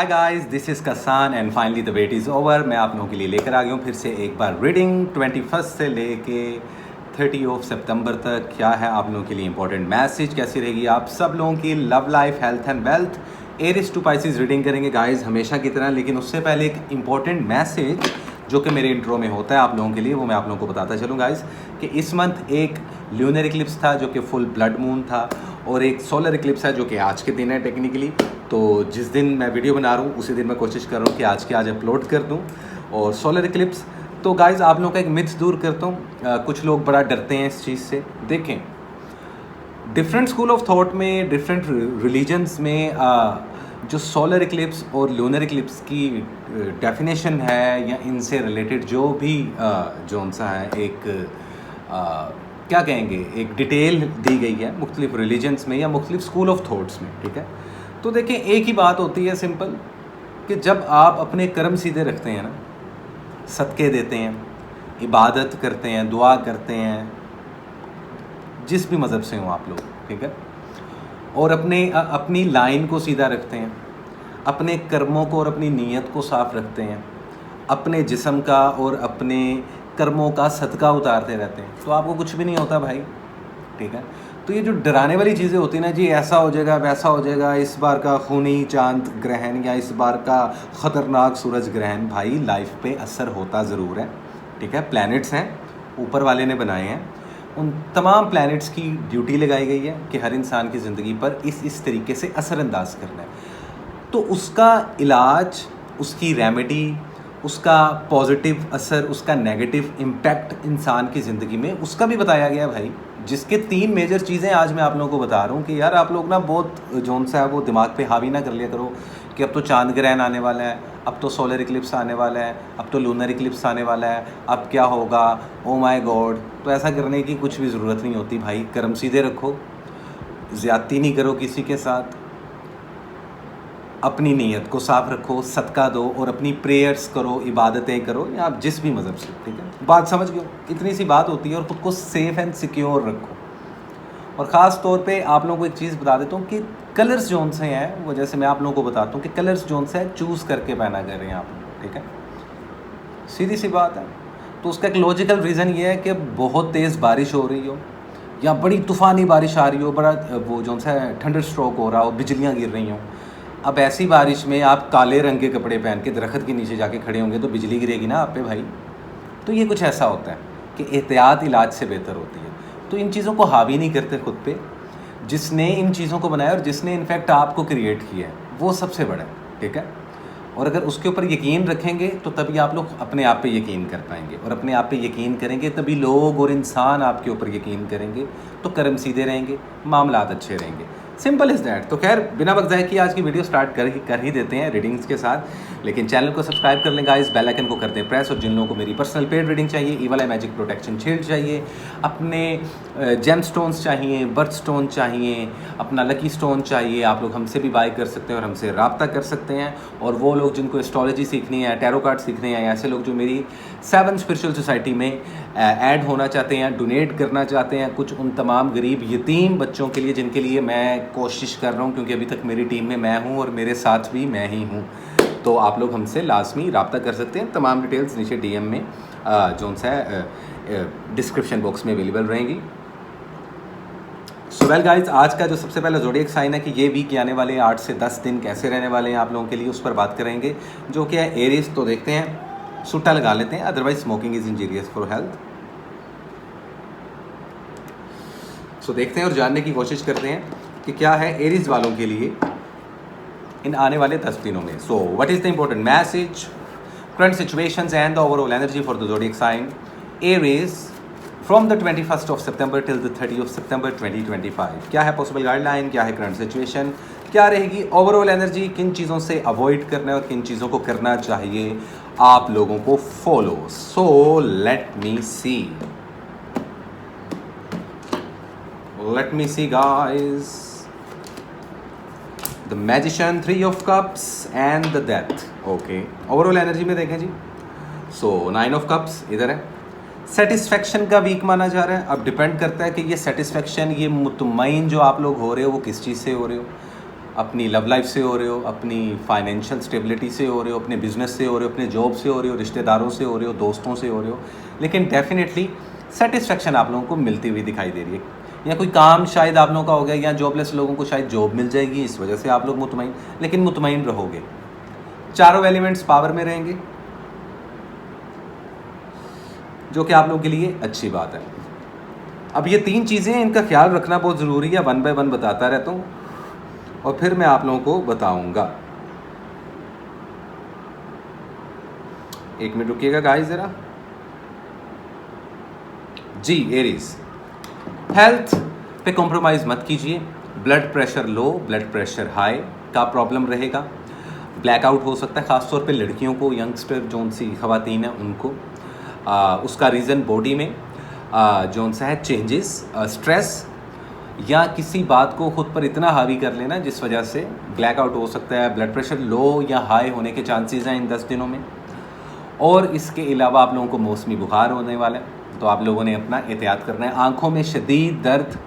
Hi guys, this is कसान and finally the wait is over. मैं आप लोगों के लिए लेकर आ गया हूँ फिर से एक बार रीडिंग 21 से लेके 30 सितंबर तक। क्या है आप लोगों के लिए इंपॉर्टेंट मैसेज, कैसी रहेगी आप सब लोगों की love life, health and wealth. Aries to Pisces reading करेंगे गाइस हमेशा की तरह, लेकिन उससे पहले एक इंपॉर्टेंट मैसेज जो कि मेरे इंट्रो में होता है आप लोगों के लिए, वो मैं आप लोगों को बताता चलूँ गाइस कि इस मंथ एक ल्यूनर इक्लिप्स था जो कि फुल ब्लड मून था, और एक सोलर इक्लिप्स है जो कि आज के दिन है टेक्निकली। तो जिस दिन मैं वीडियो बना रहा हूँ उसी दिन मैं कोशिश कर रहा हूँ कि आज के आज अपलोड कर दूँ। और सोलर इक्लिप्स तो गाइस आप लोगों का एक मिथ दूर करता हूँ। कुछ लोग बड़ा डरते हैं इस चीज़ से। देखें, डिफरेंट स्कूल ऑफ थॉट में, डिफरेंट रिलीजन्स में जो सोलर इक्लिप्स और लूनर इक्लिप्स की डेफिनेशन है या इनसे रिलेटेड जो भी जो सा है एक क्या कहेंगे, एक डिटेल दी गई है मुख्तलिफ रिलीजन्स में या मुख्तलिफ स्कूल ऑफ थॉट्स में, ठीक है। तो देखें, एक ही बात होती है सिंपल, कि जब आप अपने कर्म सीधे रखते हैं ना, सदक़े देते हैं, इबादत करते हैं, दुआ करते हैं, जिस भी मज़हब से हो आप लोग, ठीक है, और अपनी लाइन को सीधा रखते हैं, अपने कर्मों को और अपनी नीयत को साफ़ रखते हैं, अपने जिस्म का और अपने कर्मों का सदका उतारते रहते हैं, तो आपको कुछ भी नहीं होता भाई, ठीक है। तो ये जो डराने वाली चीज़ें होती हैं ना जी, ऐसा हो जाएगा वैसा हो जाएगा, इस बार का खूनी चांद ग्रहण या इस बार का ख़तरनाक सूरज ग्रहण, भाई लाइफ पे असर होता ज़रूर है, ठीक है। प्लैनेट्स हैं, ऊपर वाले ने बनाए हैं, उन तमाम प्लैनेट्स की ड्यूटी लगाई गई है कि हर इंसान की ज़िंदगी पर इस तरीके से असरअंदाज करना है। तो उसका इलाज, उसकी रेमेडी, उसका पॉजिटिव असर, उसका नेगेटिव इम्पैक्ट इंसान की ज़िंदगी में, उसका भी बताया गया भाई। जिसके 3 मेजर चीज़ें आज मैं आप लोगों को बता रहा हूँ कि यार आप लोग ना बहुत जोन सा है वो दिमाग पे हावी ना कर लिया करो कि अब तो चांद ग्रहण आने वाला है, अब तो सोलर इक्लिप्स आने वाला है, अब तो लूनर इक्लिप्स आने वाला है, अब क्या होगा, ओ माय गॉड। तो ऐसा करने की कुछ भी ज़रूरत नहीं होती भाई। कर्म सीधे रखो, ज़्यादती नहीं करो किसी के साथ, अपनी नीयत को साफ रखो, सदका दो और अपनी प्रेयर्स करो, इबादतें करो, या आप जिस भी मज़हब से, ठीक है। बात समझ गए? इतनी सी बात होती है। और ख़ुद को सेफ़ एंड सिक्योर रखो। और ख़ास तौर पे आप लोगों को एक चीज़ बता देता हूँ कि कलर्स जोन से हैं वो, जैसे मैं आप लोगों को बताता हूँ कि कलर्स जोन से है, चूज़ करके पहना कर रहे हैं आप लोग, ठीक है, सीधी सी बात है। तो उसका एक लॉजिकल रीज़न ये है कि बहुत तेज़ बारिश हो रही हो या बड़ी तूफ़ानी बारिश आ रही हो, बड़ा वो जो सा थंडर स्ट्रोक हो रहा हो, बिजलियाँ गिर रही हों। अब ऐसी बारिश में आप काले रंग के कपड़े पहन के दरख्त के नीचे जाके खड़े होंगे तो बिजली गिरेगी ना आप पे भाई। तो ये कुछ ऐसा होता है कि एहतियात इलाज से बेहतर होती है। तो इन चीज़ों को हावी नहीं करते खुद पे। जिसने इन चीज़ों को बनाया और जिसने इनफैक्ट आपको क्रिएट किया है वो सबसे बड़ा है, ठीक है। और अगर उसके ऊपर यकीन रखेंगे तो तभी आप लोग अपने आप पे यकीन कर पाएंगे, और अपने आप पे यकीन करेंगे तभी लोग और इंसान आपके ऊपर यकीन करेंगे। तो कर्म सीधे रहेंगे, मामलात अच्छे रहेंगे, सिंपल इज़ दैट। तो खैर बिना वक्त ज़ाय किए आज की वीडियो स्टार्ट कर ही देते हैं रीडिंग्स के साथ। लेकिन चैनल को सब्सक्राइब कर लें गाइस, बेल आइकन को कर दें प्रेस। और जिन लोगों को मेरी पर्सनल पेड रीडिंग चाहिए, ईवल आई मैजिक प्रोटेक्शन शील्ड चाहिए, अपने जेम स्टोन्स चाहिए, बर्थ स्टोन चाहिए, अपना लकी स्टोन चाहिए, आप लोग हमसे भी बाय कर सकते हैं और हमसे रब्ता कर सकते हैं। और वो लोग जिनको एस्ट्रोलॉजी सीखनी है, टैरो कार्ड सीखने हैं, ऐसे लोग जो मेरी 7 स्पिरिचुअल सोसाइटी में ऐड होना चाहते हैं, डोनेट करना चाहते हैं कुछ उन तमाम गरीब यतीम बच्चों के लिए जिनके लिए मैं कोशिश कर रहा हूँ, क्योंकि अभी तक मेरी टीम में मैं हूँ और मेरे साथ भी मैं ही हूँ। तो आप लोग हमसे लाजमी रब्ता कर सकते हैं। तमाम डिटेल्स नीचे DM में जो सा डिस्क्रिप्शन बॉक्स में अवेलेबल रहेंगी। सो वेल गाइज, आज का जो सबसे पहला ज़ोडिएक साइन है कि ये वीक आने वाले 8 से 10 दिन कैसे रहने वाले हैं आप लोगों के लिए, उस पर बात करेंगे, जो कि है एरीज। तो देखते हैं, सुट्टा लगा लेते हैं, otherwise smoking is injurious for health. So देखते हैं और जानने की कोशिश करते हैं कि क्या है एरीज वालों के लिए इन आने वाले 10 दिनों में। So what is the important message, current situations and the overall energy for the zodiac sign Aries from the 21 सितंबर टिल द 30 सितंबर 2025। क्या है पॉसिबल गाइडलाइन, क्या है करंट सिचुएशन, क्या रहेगी ओवरऑल एनर्जी, किन चीज़ों से अवॉइड करना है और किन चीज़ों को करना चाहिए आप लोगों को follow. So let me see guys, the magician, 3 of cups and the death. Okay, overall energy में देखें जी। सो 9 ऑफ कप्स इधर है। सेटिस्फेक्शन का वीक माना जा रहा है। अब डिपेंड करता है कि ये सेटिस्फेक्शन, ये मुतमईन जो आप लोग हो रहे हो वो किस चीज़ से हो रहे हो। अपनी लव लाइफ से हो रहे हो, अपनी फाइनेंशियल स्टेबिलिटी से हो रहे हो, अपने बिजनेस से हो रहे हो, अपने जॉब से हो रहे हो, रिश्तेदारों से हो रहे हो, दोस्तों से हो रहे हो, लेकिन डेफिनेटली सेटिस्फेक्शन आप लोगों को मिलती हुई दिखाई दे रही है। या कोई काम शायद आप लोगों का हो गया, या जॉबलेस लोगों को शायद जॉब मिल जाएगी, इस वजह से आप लोग मुतमईन, लेकिन मुतमईन रहोगे। चारों एलिमेंट्स पावर में रहेंगे, जो कि आप लोगों के लिए अच्छी बात है। अब ये 3 चीज़ें, इनका ख्याल रखना बहुत ज़रूरी है। 1 बाय 1 बताता रहता हूँ और फिर मैं आप लोगों को बताऊंगा। 1 मिनट रुकिएगा गाइस ज़रा। जी एरीज, हेल्थ पे कॉम्प्रोमाइज़ मत कीजिए। Blood pressure low, blood pressure high का प्रॉब्लम रहेगा। ब्लैकआउट हो सकता है, ख़ासतौर पे लड़कियों को, यंगस्टर जो सी ख़वातीन हैं उनको। उसका रीज़न बॉडी में जो सा है चेंजेस, स्ट्रेस या किसी बात को खुद पर इतना हावी कर लेना जिस वजह से ब्लैकआउट हो सकता है। ब्लड प्रेशर लो या हाई होने के चांसेस हैं इन 10 दिनों में। और इसके अलावा आप लोगों को मौसमी बुखार होने वाला है, तो आप लोगों ने अपना एहतियात करना है। आँखों में शदीद दर्द,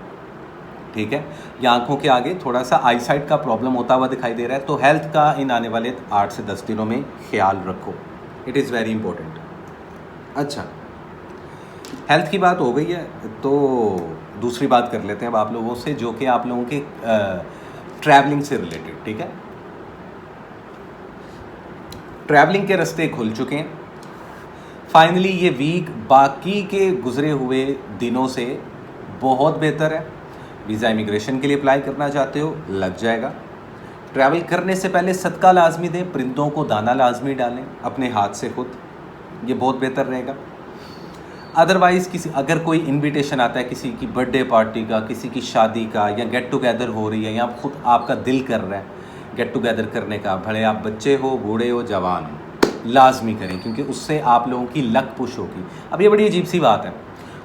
ठीक है, या आँखों के आगे थोड़ा सा आईसाइट का प्रॉब्लम होता हुआ दिखाई दे रहा है, तो हेल्थ का इन आने वाले 8 से 10 दिनों में ख्याल रखो। It is very important. अच्छा, हेल्थ की बात हो गई है, तो दूसरी बात कर लेते हैं अब आप लोगों से, जो कि आप लोगों के ट्रैवलिंग से रिलेटेड, ठीक है। ट्रैवलिंग के रास्ते खुल चुके हैं फाइनली। ये वीक बाकी के गुजरे हुए दिनों से बहुत बेहतर है। वीज़ा इमिग्रेशन के लिए अप्लाई करना चाहते हो, लग जाएगा। ट्रैवल करने से पहले सदका लाजमी दें, परिंदों को दाना लाजमी डालें अपने हाथ से खुद, ये बहुत बेहतर रहेगा। अदरवाइज़ अगर कोई इनविटेशन आता है किसी की बर्थडे पार्टी का, किसी की शादी का, या गेट टुगेदर हो रही है, या खुद आपका दिल कर रहा है गेट टुगेदर करने का, भले आप बच्चे हो, बूढ़े हो, जवान हो, लाजमी करें, क्योंकि उससे आप लोगों की लक पुश होगी। अब ये बड़ी अजीब सी बात है,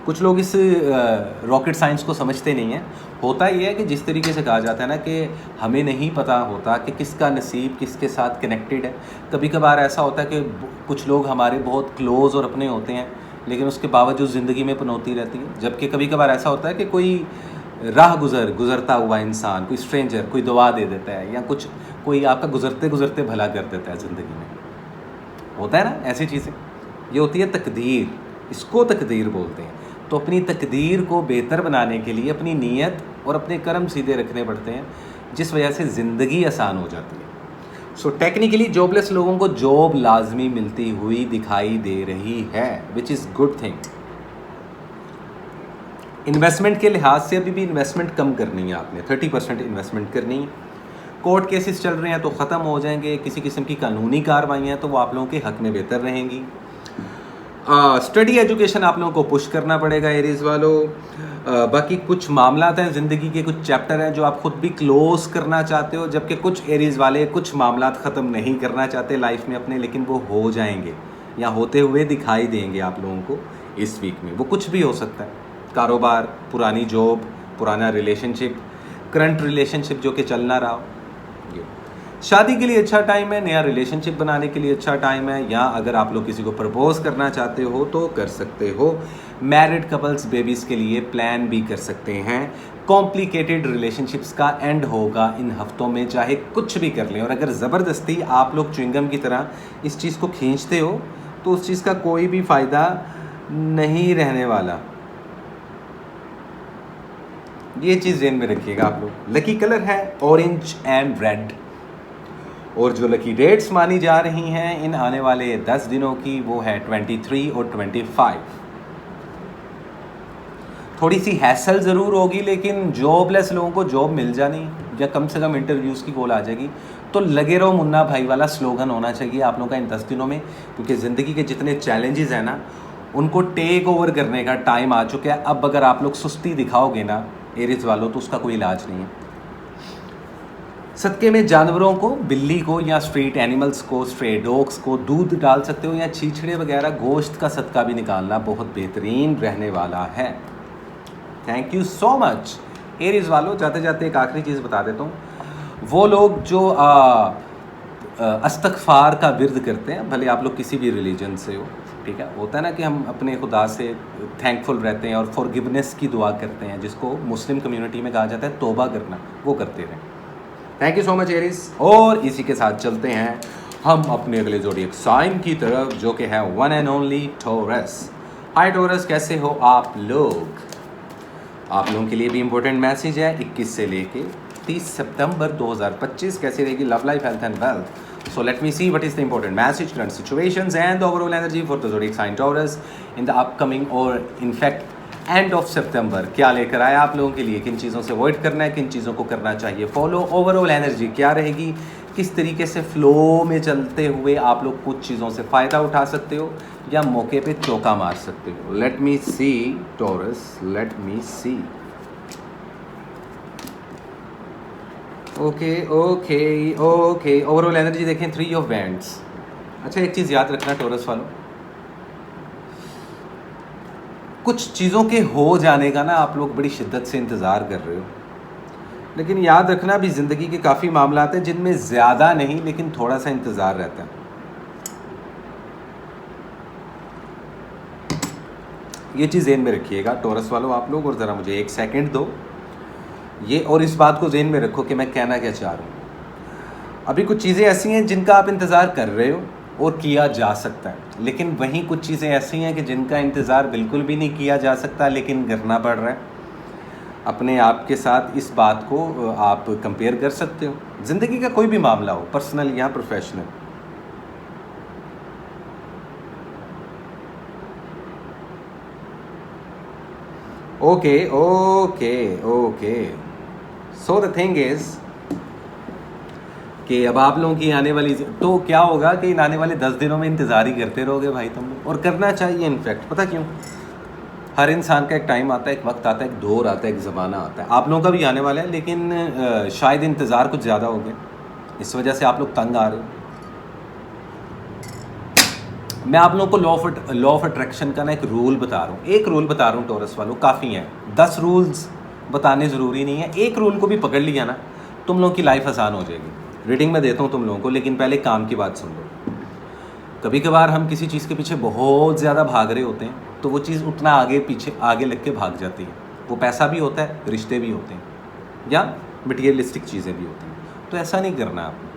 कुछ लोग इस रॉकेट साइंस को समझते नहीं हैं। होता ये है कि जिस तरीके से कहा जाता है ना कि हमें नहीं पता होता कि किसका नसीब किसके साथ कनेक्टेड है। कभी कभार ऐसा होता है कि कुछ लोग हमारे बहुत क्लोज़ और अपने होते हैं, लेकिन उसके बावजूद ज़िंदगी में पनौती रहती है। जबकि कभी कभार ऐसा होता है कि कोई राह गुज़रता हुआ इंसान, कोई स्ट्रेंजर कोई दुआ दे देता है, या कोई आपका गुज़रते गुज़रते भला कर देता है ज़िंदगी में। होता है ना ऐसी चीज़ें, ये होती है तकदीर, इसको तकदीर बोलते हैं। तो अपनी तकदीर को बेहतर बनाने के लिए अपनी नीयत और अपने कर्म सीधे रखने पड़ते हैं, जिस वजह से ज़िंदगी आसान हो जाती है। सो टेक्निकली जॉबलेस लोगों को जॉब लाजमी मिलती हुई दिखाई दे रही है, which is good thing. Investment के लिहाज से अभी भी इन्वेस्टमेंट कम करनी है आपने, 30% इन्वेस्टमेंट करनी है। कोर्ट केसेस चल रहे हैं तो ख़त्म हो जाएंगे। किसी किस्म की कानूनी कार्रवाइयाँ तो वो आप लोगों के हक में बेहतर रहेंगी। स्टडी एजुकेशन आप लोगों को पुश करना पड़ेगा एरीज वालों। बाकी कुछ मामलात हैं ज़िंदगी के, कुछ चैप्टर हैं जो आप खुद भी क्लोज करना चाहते हो, जबकि कुछ एरीज वाले कुछ मामलात ख़त्म नहीं करना चाहते लाइफ में अपने, लेकिन वो हो जाएंगे या होते हुए दिखाई देंगे आप लोगों को इस वीक में। वो कुछ भी हो सकता है, कारोबार, पुरानी जॉब, पुराना रिलेशनशिप, करंट रिलेशनशिप जो कि चल ना रहा हो। शादी के लिए अच्छा टाइम है, नया रिलेशनशिप बनाने के लिए अच्छा टाइम है, या अगर आप लोग किसी को प्रपोज करना चाहते हो तो कर सकते हो। मैरिड कपल्स बेबीज़ के लिए प्लान भी कर सकते हैं। कॉम्प्लिकेटेड रिलेशनशिप्स का एंड होगा इन हफ्तों में, चाहे कुछ भी कर लें। और अगर ज़बरदस्ती आप लोग च्युइंगम की तरह इस चीज़ को खींचते हो तो उस चीज़ का कोई भी फ़ायदा नहीं रहने वाला। ये चीज़ ध्यान में रखिएगा आप लोग। लकी कलर है ऑरेंज एंड रेड, और जो लकी डेट्स मानी जा रही हैं इन आने वाले 10 दिनों की वो है 23 और 25। थोड़ी सी हैसल ज़रूर होगी, लेकिन जॉबलेस लोगों को जॉब मिल जानी या कम से कम इंटरव्यूज़ की कॉल आ जाएगी। तो लगे रहो मुन्ना भाई वाला स्लोगन होना चाहिए आप लोगों का इन 10 दिनों में, क्योंकि ज़िंदगी के जितने चैलेंजेस हैं ना उनको टेक ओवर करने का टाइम आ चुका है। अब अगर आप लोग सुस्ती दिखाओगे ना एरीज वालों, तो उसका कोई इलाज नहीं है। सदके में जानवरों को, बिल्ली को या स्ट्रीट एनिमल्स को, स्ट्रे डॉग्स को दूध डाल सकते हो, या छीछड़े वगैरह गोश्त का सदका भी निकालना बहुत बेहतरीन रहने वाला है। Thank you so much Aries वालों। जाते जाते एक आखिरी चीज़ बता देता हूँ, वो लोग जो अस्तगफार का विर्द करते हैं, भले आप लोग किसी भी रिलीजन से हो, ठीक है, होता है ना कि हम अपने खुदा से थैंकफुल रहते हैं और फॉरगिवनेस की दुआ करते हैं, जिसको मुस्लिम कम्युनिटी में कहा जाता है तौबा करना, वो करते रहें। Thank you so much Aries. और इसी के साथ चलते हैं हम अपने अगले ज़ोडिएक साइन की तरफ, जो कि है one and only taurus. Hi taurus, कैसे हो आप लोग? आप लोगों के लिए भी इंपॉर्टेंट मैसेज है 21 से लेके 30 सितंबर 2025 कैसी रहेगी love life, health and wealth. So let me see what is the important message, current situations and the overall energy for the zodiac sign Taurus in the upcoming और इनफैक्ट एंड ऑफ सितंबर। क्या लेकर आया आप लोगों के लिए, किन चीज़ों से अवॉइड करना है, किन चीज़ों को करना चाहिए फॉलो, ओवरऑल एनर्जी क्या रहेगी, किस तरीके से फ्लो में चलते हुए आप लोग कुछ चीज़ों से फ़ायदा उठा सकते हो या मौके पे चौका मार सकते हो। Let me see Taurus, let me see. Okay okay okay, overall energy देखें 3 ऑफ वैंड्स। अच्छा, एक चीज़ याद रखना टॉरस वालों, कुछ चीज़ों के हो जाने का ना आप लोग बड़ी शिद्दत से इंतज़ार कर रहे हो, लेकिन याद रखना भी ज़िंदगी के काफ़ी मामला हैं जिनमें ज़्यादा नहीं लेकिन थोड़ा सा इंतज़ार रहता है। ये चीज़ ज़हन में रखिएगा टॉरस वालों आप लोग, और ज़रा मुझे 1 सेकंड दो ये, और इस बात को ज़हन में रखो कि मैं कहना क्या चाह रहा हूँ। अभी कुछ चीज़ें ऐसी हैं जिनका आप इंतज़ार कर रहे हो और किया जा सकता है, लेकिन वहीं कुछ चीज़ें ऐसी हैं कि जिनका इंतज़ार बिल्कुल भी नहीं किया जा सकता लेकिन करना पड़ रहा है। अपने आप के साथ इस बात को आप कंपेयर कर सकते हो, ज़िंदगी का कोई भी मामला हो, पर्सनल या professional. Okay okay okay, so the thing is कि अब आप लोगों की आने वाली, तो क्या होगा कि इन आने वाले 10 दिनों में इंतज़ार ही करते रहोगे भाई तुम लोग, और करना चाहिए इनफैक्ट। पता क्यों? हर इंसान का एक टाइम आता है, एक वक्त आता है, एक दौर आता है, एक ज़माना आता है। आप लोगों का भी आने वाला है, लेकिन शायद इंतज़ार कुछ ज़्यादा हो गया, इस वजह से आप लोग तंग आ रहे हो। मैं आप लोगों को लॉ ऑफ अट्रैक्शन का ना एक रूल बता रहा हूँ, एक रूल बता रहा हूँ टॉरस वालों, काफ़ी हैं। 10 रूल्स बताने ज़रूरी नहीं है, एक रूल को भी पकड़ लिया ना तुम लोगों की लाइफ आसान हो जाएगी। रीडिंग में देता हूँ तुम लोगों को, लेकिन पहले काम की बात सुन लो। कभी कभार हम किसी चीज़ के पीछे बहुत ज़्यादा भाग रहे होते हैं तो वो चीज़ उतना आगे पीछे आगे लग के भाग जाती है। वो पैसा भी होता है, रिश्ते भी होते हैं, या मटीरियलिस्टिक चीज़ें भी होती हैं। तो ऐसा नहीं करना आपने।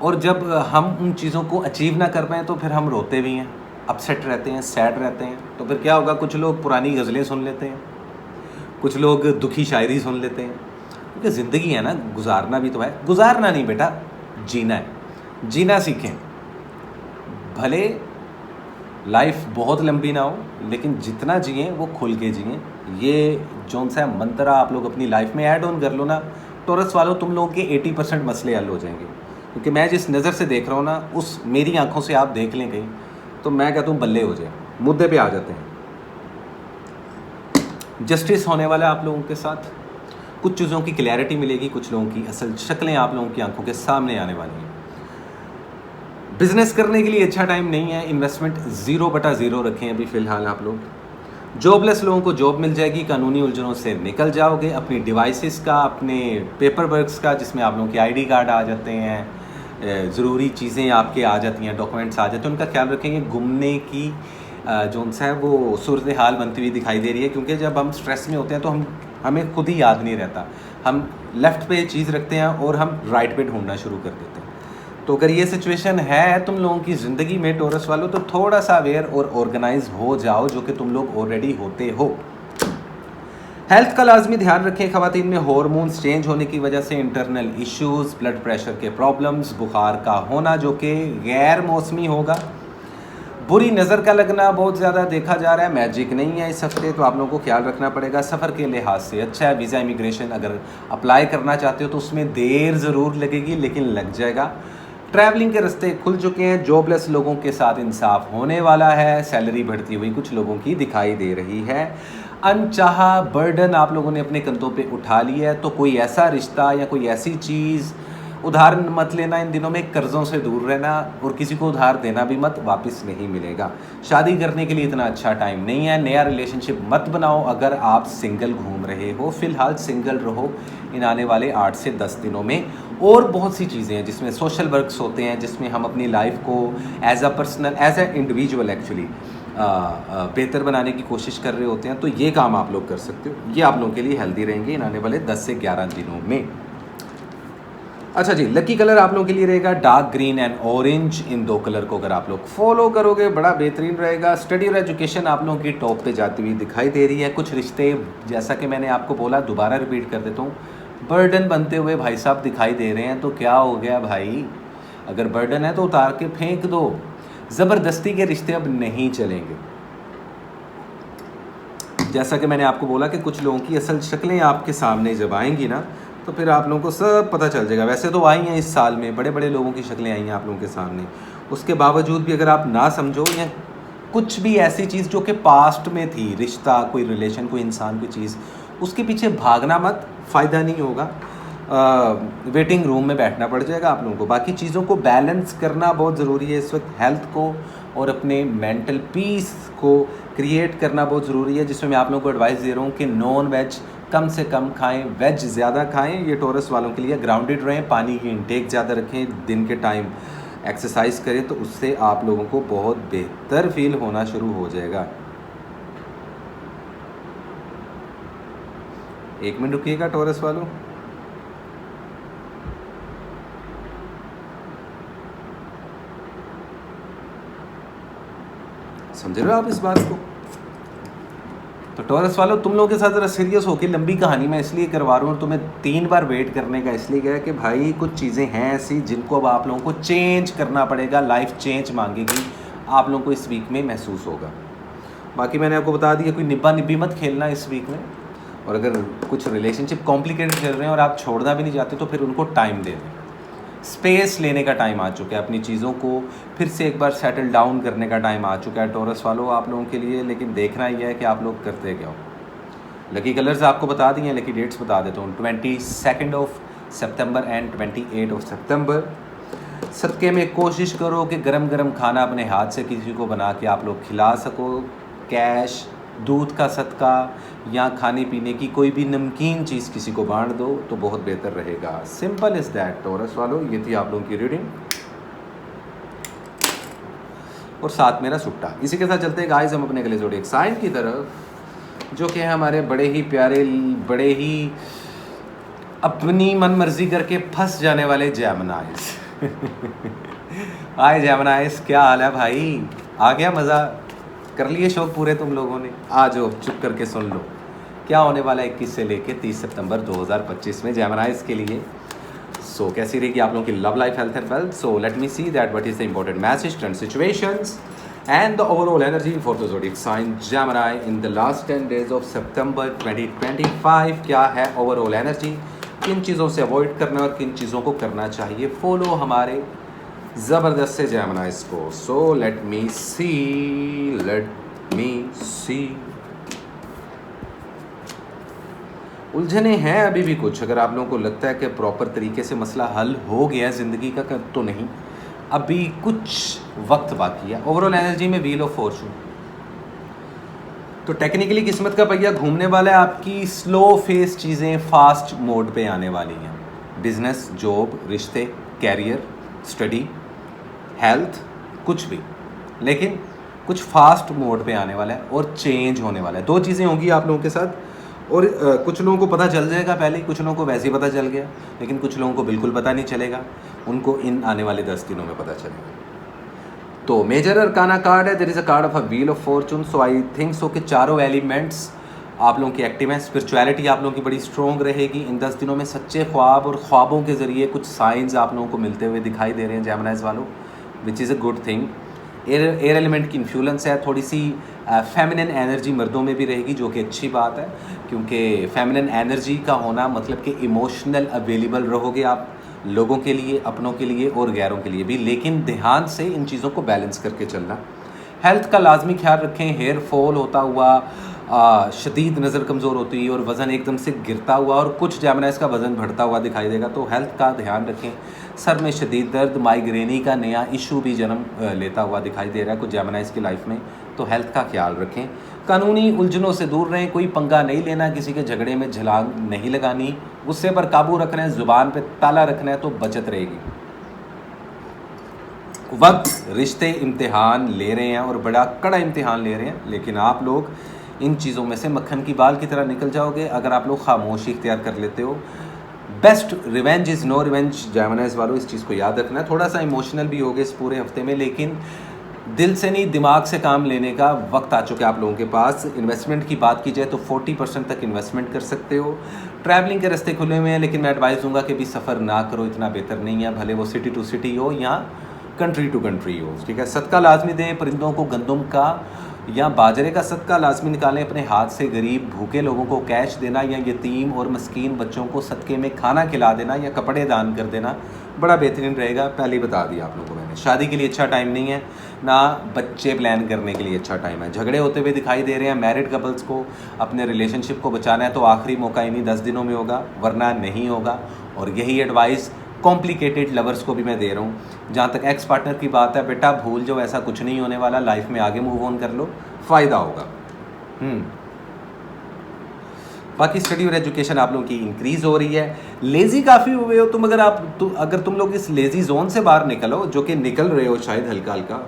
और जब हम उन चीज़ों को अचीव ना कर पाएँ तो फिर हम रोते भी हैं, अपसेट रहते हैं, सैड रहते हैं। तो फिर क्या होगा, कुछ लोग पुरानी गज़लें सुन लेते हैं, कुछ लोग दुखी शायरी सुन लेते हैं, क्योंकि ज़िंदगी है ना, गुजारना भी तो है। गुजारना नहीं बेटा, जीना है, जीना सीखें। भले लाइफ बहुत लंबी ना हो, लेकिन जितना जिए वो खुल के जिए। ये जौन सा मंत्र आप लोग अपनी लाइफ में ऐड ऑन कर लो ना टॉरस वालों, तुम लोगों के 80% मसले हल हो जाएंगे। क्योंकि मैं जिस नज़र से देख रहा हूँ ना, उस मेरी आंखों से आप देख लें कहीं, तो मैं कहता हूँ बल्ले हो जाए। मुद्दे पे आ जाते हैं। जस्टिस होने वाला है आप लोगों के साथ, कुछ चीज़ों की क्लैरिटी मिलेगी, कुछ लोगों की असल शक्लें आप लोगों की आंखों के सामने आने वाली हैं। बिजनेस करने के लिए अच्छा टाइम नहीं है, इन्वेस्टमेंट 0/0 रखें अभी फ़िलहाल आप लोग। जॉबलेस लोगों को जॉब मिल जाएगी, कानूनी उलझनों से निकल जाओगे। अपनी डिवाइसेस का, अपने पेपर वर्क्स का, जिसमें आप लोगों के आईडी कार्ड आ जाते हैं, ज़रूरी चीज़ें आपके आ जाती हैं, डॉक्यूमेंट्स आ जाते हैं, उनका ख्याल रखेंगे। घूमने की जो सा है वो सूरत हाल बनती हुई दिखाई दे रही है, क्योंकि जब हम स्ट्रेस में होते हैं तो हमें खुद ही याद नहीं रहता, हम लेफ़्ट पे चीज़ रखते हैं और हम राइट पे ढूंढना शुरू कर देते हैं। तो अगर ये सिचुएशन है तुम लोगों की ज़िंदगी में टॉरस वालों, तो थोड़ा सा अवेयर और ऑर्गेनाइज हो जाओ, जो कि तुम लोग ऑलरेडी होते हो। हेल्थ का लाजमी ध्यान रखें। ख़वातीन में हार्मोन्स चेंज होने की वजह से इंटरनल इश्यूज़, ब्लड प्रेशर के प्रॉब्लम्स, बुखार का होना जो कि गैर मौसमी होगा, बुरी नज़र का लगना बहुत ज़्यादा देखा जा रहा है, मैजिक नहीं है इस हफ्ते, तो आप लोगों को ख्याल रखना पड़ेगा। सफ़र के लिहाज से अच्छा है। वीज़ा इमिग्रेशन अगर अप्लाई करना चाहते हो तो उसमें देर ज़रूर लगेगी, लेकिन लग जाएगा। ट्रैवलिंग के रास्ते खुल चुके हैं। जॉबलेस लोगों के साथ इंसाफ होने वाला है। सैलरी बढ़ती हुई कुछ लोगों की दिखाई दे रही है। अनचाहा बर्डन आप लोगों ने अपने कंधों पे उठा लिया है, तो कोई ऐसा रिश्ता या कोई ऐसी चीज़ उधार मत लेना इन दिनों में। कर्ज़ों से दूर रहना, और किसी को उधार देना भी मत, वापस नहीं मिलेगा। शादी करने के लिए इतना अच्छा टाइम नहीं है। नया रिलेशनशिप मत बनाओ अगर आप सिंगल घूम रहे हो। फ़िलहाल सिंगल रहो इन आने वाले 8 से 10 दिनों में। और बहुत सी चीज़ें हैं जिसमें सोशल वर्क्स होते हैं, जिसमें हम अपनी लाइफ को as a personal, as a individual actually बेहतर बनाने की कोशिश कर रहे होते हैं। तो ये काम आप लोग कर सकते हो, ये आप लोगों के लिए हेल्दी रहेंगे इन आने वाले 10 से 11 दिनों में। अच्छा जी, लकी कलर आप लोगों के लिए रहेगा डार्क ग्रीन एंड ऑरेंज। इन दो कलर को अगर आप लोग फॉलो करोगे बड़ा बेहतरीन रहेगा। स्टडी और एजुकेशन आप लोगों की टॉप पे जाती हुई दिखाई दे रही है। कुछ रिश्ते, जैसा कि मैंने आपको बोला, दोबारा रिपीट कर देता हूँ, बर्डन बनते हुए भाई साहब दिखाई दे रहे हैं। तो क्या हो गया भाई, अगर बर्डन है तो उतार के फेंक दो। ज़बरदस्ती के रिश्ते अब नहीं चलेंगे। जैसा कि मैंने आपको बोला कि कुछ लोगों की असल शक्लें आपके सामने जब आएंगी ना, तो फिर आप लोगों को सब पता चल जाएगा। वैसे तो आई हैं इस साल में, बड़े बड़े लोगों की शक्लें आई हैं आप लोगों के सामने। उसके बावजूद भी अगर आप ना समझो या कुछ भी ऐसी चीज़ जो कि पास्ट में थी, रिश्ता, कोई रिलेशन, कोई इंसान, कोई चीज़, उसके पीछे भागना मत, फ़ायदा नहीं होगा। वेटिंग रूम में बैठना पड़ जाएगा आप लोगों को। बाकी चीज़ों को बैलेंस करना बहुत ज़रूरी है इस वक्त। हेल्थ को और अपने मेंटल पीस को क्रिएट करना बहुत ज़रूरी है, जिसमें मैं आप लोगों को एडवाइस दे रहा हूँ कि नॉन वेज कम से कम खाएं, वेज ज़्यादा खाएं। ये टॉरस वालों के लिए। ग्राउंडेड रहें, पानी की इंटेक ज़्यादा रखें, दिन के टाइम एक्सरसाइज करें, तो उससे आप लोगों को बहुत बेहतर फील होना शुरू हो जाएगा। एक मिनट रुकिएगा टॉरस वालों। समझ रहे हो आप इस बात को? तो टॉरस वालों, तुम लोगों के साथ ज़रा सीरियस होकर, लंबी कहानी मैं इसलिए करवा रहा हूँ और तुम्हें 3 बार वेट करने का इसलिए गया कि भाई कुछ चीज़ें हैं ऐसी जिनको अब आप लोगों को चेंज करना पड़ेगा। लाइफ चेंज मांगेगी, आप लोगों को इस वीक में महसूस होगा। बाकी मैंने आपको बता दिया, कोई निब्बा निब्बी मत खेलना इस वीक में। और अगर कुछ रिलेशनशिप कॉम्प्लिकेटेड चल रहे हैं और आप छोड़ना भी नहीं चाहते, तो फिर उनको टाइम दे दें। स्पेस लेने का टाइम आ चुका है, अपनी चीज़ों को फिर से एक बार सेटल डाउन करने का टाइम आ चुका है टॉरस वालों आप लोगों के लिए। लेकिन देखना ही है कि आप लोग करते क्या हो। लकी कलर्स आपको बता दिए हैं, लकी डेट्स बता देता हूँ। 22 ऑफ सितंबर एंड 28 ऑफ सितंबर। सदक़े में कोशिश करो कि गरम गरम खाना अपने हाथ से किसी को बना के आप लोग खिला सको। कैश, दूध का सदका या खाने पीने की कोई भी नमकीन चीज़ किसी को बांट दो तो बहुत बेहतर रहेगा। सिंपल इज़ दैट टॉरस वालों। ये थी आप लोगों की रीडिंग और साथ मेरा सुट्टा। इसी के साथ चलते हैं गाइस हम अपने अगले ज़ोडिएक साइन की तरफ, जो कि है हमारे बड़े ही प्यारे, बड़े ही अपनी मन मर्जी करके फंस जाने वाले जेमिनाइज। हाय जेमिनाइज, क्या हाल है भाई? आ गया मज़ा? कर लिए शौक पूरे तुम लोगों ने? आ जाओ, चुप करके सुन लो क्या होने वाला है 21 से लेके 30 सितंबर 2025 में जेमिनाइज के लिए। सो कैसी रहेगी आप लोगों की love life, health and wealth? So let me see that what is the important message, current situations and the overall energy for the zodiac sign Gemini in the last 10 days of सितंबर 2025। क्या है overall energy? किन चीज़ों से avoid करना और किन चीज़ों को करना चाहिए? फॉलो हमारे ज़बरदस्त से जेमिनाइज को। सो लेट मी सी। उलझने हैं अभी भी कुछ। अगर आप लोगों को लगता है कि प्रॉपर तरीके से मसला हल हो गया ज़िंदगी का, तो नहीं, अभी कुछ वक्त बाकी है। ओवरऑल एनर्जी में व्हील ऑफ फॉर्चून, तो टेक्निकली किस्मत का पहिया घूमने वाला है। आपकी स्लो फेस चीज़ें फास्ट मोड पे आने वाली हैं। बिजनेस, जॉब, रिश्ते, कैरियर, स्टडी, हेल्थ, कुछ भी, लेकिन कुछ फास्ट मोड पे आने वाला है और चेंज होने वाला है। 2 चीज़ें होंगी आप लोगों के साथ। और कुछ लोगों को पता चल जाएगा पहले, कुछ लोगों को वैसे ही पता चल गया, लेकिन कुछ लोगों को बिल्कुल पता नहीं चलेगा, उनको इन आने वाले 10 दिनों में पता चलेगा। तो मेजर अरकाना कार्ड है, there is a card of a wheel of fortune. So I think so कि चारों एलिमेंट्स आप लोगों की एक्टिव हैं। स्पिरिचुअलिटी आप लोगों की बड़ी स्ट्रॉन्ग रहेगी इन 10 दिनों में। सच्चे ख्वाब और ख्वाबों के ज़रिए कुछ साइंस आप लोगों को मिलते हुए दिखाई दे रहे हैं जेमिनाइज वालों, विच is a good thing. Air element की इन्फ्लुएंस है, थोड़ी सी फेमिनिन एनर्जी मर्दों में भी रहेगी, जो कि अच्छी बात है, क्योंकि फेमिनिन एनर्जी का होना मतलब कि इमोशनल अवेलेबल रहोगे आप लोगों के लिए, अपनों के लिए और गैरों के लिए भी। लेकिन ध्यान से इन चीज़ों को बैलेंस करके चलना। हेल्थ का लाजमी ख्याल रखें। हेयर फॉल होता हुआ, शदीद नज़र कमज़ोर होती और वज़न एकदम से गिरता हुआ, और कुछ जेमिनाइज का वज़न बढ़ता हुआ दिखाई देगा, तो हेल्थ का ध्यान रखें। सर में शदीद दर्द, माइग्रेनी का नया इशू भी जन्म लेता हुआ दिखाई दे रहा है कुछ जेमिनाइज की लाइफ में, तो हेल्थ का ख्याल रखें। कानूनी उलझनों से दूर रहें, कोई पंगा नहीं लेना, किसी के झगड़े में छलांग नहीं लगानी, गुस्से पर काबू रखना है, ज़ुबान पे ताला रखना है, तो बचत रहेगी। वक्त, रिश्ते इम्तिहान ले रहे हैं और बड़ा कड़ा इम्तिहान ले रहे हैं, लेकिन आप लोग इन चीज़ों में से मक्खन की बाल की तरह निकल जाओगे अगर आप लोग खामोशी इख्तियार कर लेते हो। Best revenge is no revenge. Geminis वालों इस चीज़ को याद रखना। थोड़ा सा इमोशनल भी हो गए इस पूरे हफ्ते में, लेकिन दिल से नहीं दिमाग से काम लेने का वक्त आ चुका है आप लोगों के पास। इन्वेस्टमेंट की बात की जाए तो 40% तक इन्वेस्टमेंट कर सकते हो। ट्रैवलिंग के रास्ते खुले हुए हैं, लेकिन मैं एडवाइस दूंगा कि भी सफ़र ना करो, इतना बेहतर नहीं है, भले वो सिटी टू सिटी हो या कंट्री टू कंट्री हो। ठीक है, सदका लाजमी दें परिंदों को, गंदम का या बाजरे का सदका लाजमी निकालें अपने हाथ से। गरीब भूखे लोगों को कैश देना या यतीम और मस्कीन बच्चों को सदक़े में खाना खिला देना या कपड़े दान कर देना बड़ा बेहतरीन रहेगा। पहले ही बता दिया आप लोगों को मैंने। शादी के लिए अच्छा टाइम नहीं है, ना बच्चे प्लान करने के लिए अच्छा टाइम है। झगड़े होते हुए दिखाई दे रहे हैं। मैरिड कपल्स को अपने रिलेशनशिप को बचाना है तो आखिरी मौका इन्हीं 10 दिनों में होगा, वरना नहीं होगा। और यही एडवाइस कॉम्प्लिकेटेड लवर्स को भी मैं दे रहा हूँ। जहाँ तक एक्स पार्टनर की बात है, बेटा भूल जाओ, ऐसा कुछ नहीं होने वाला। लाइफ में आगे मूव ऑन कर लो, फ़ायदा होगा। बाकी स्टडी और एजुकेशन आप लोगों की इंक्रीज़ हो रही है। लेज़ी काफ़ी हुए हो तुम, अगर तुम लोग इस लेज़ी जोन से बाहर निकलो, जो कि निकल रहे हो शायद हल्का हल्का,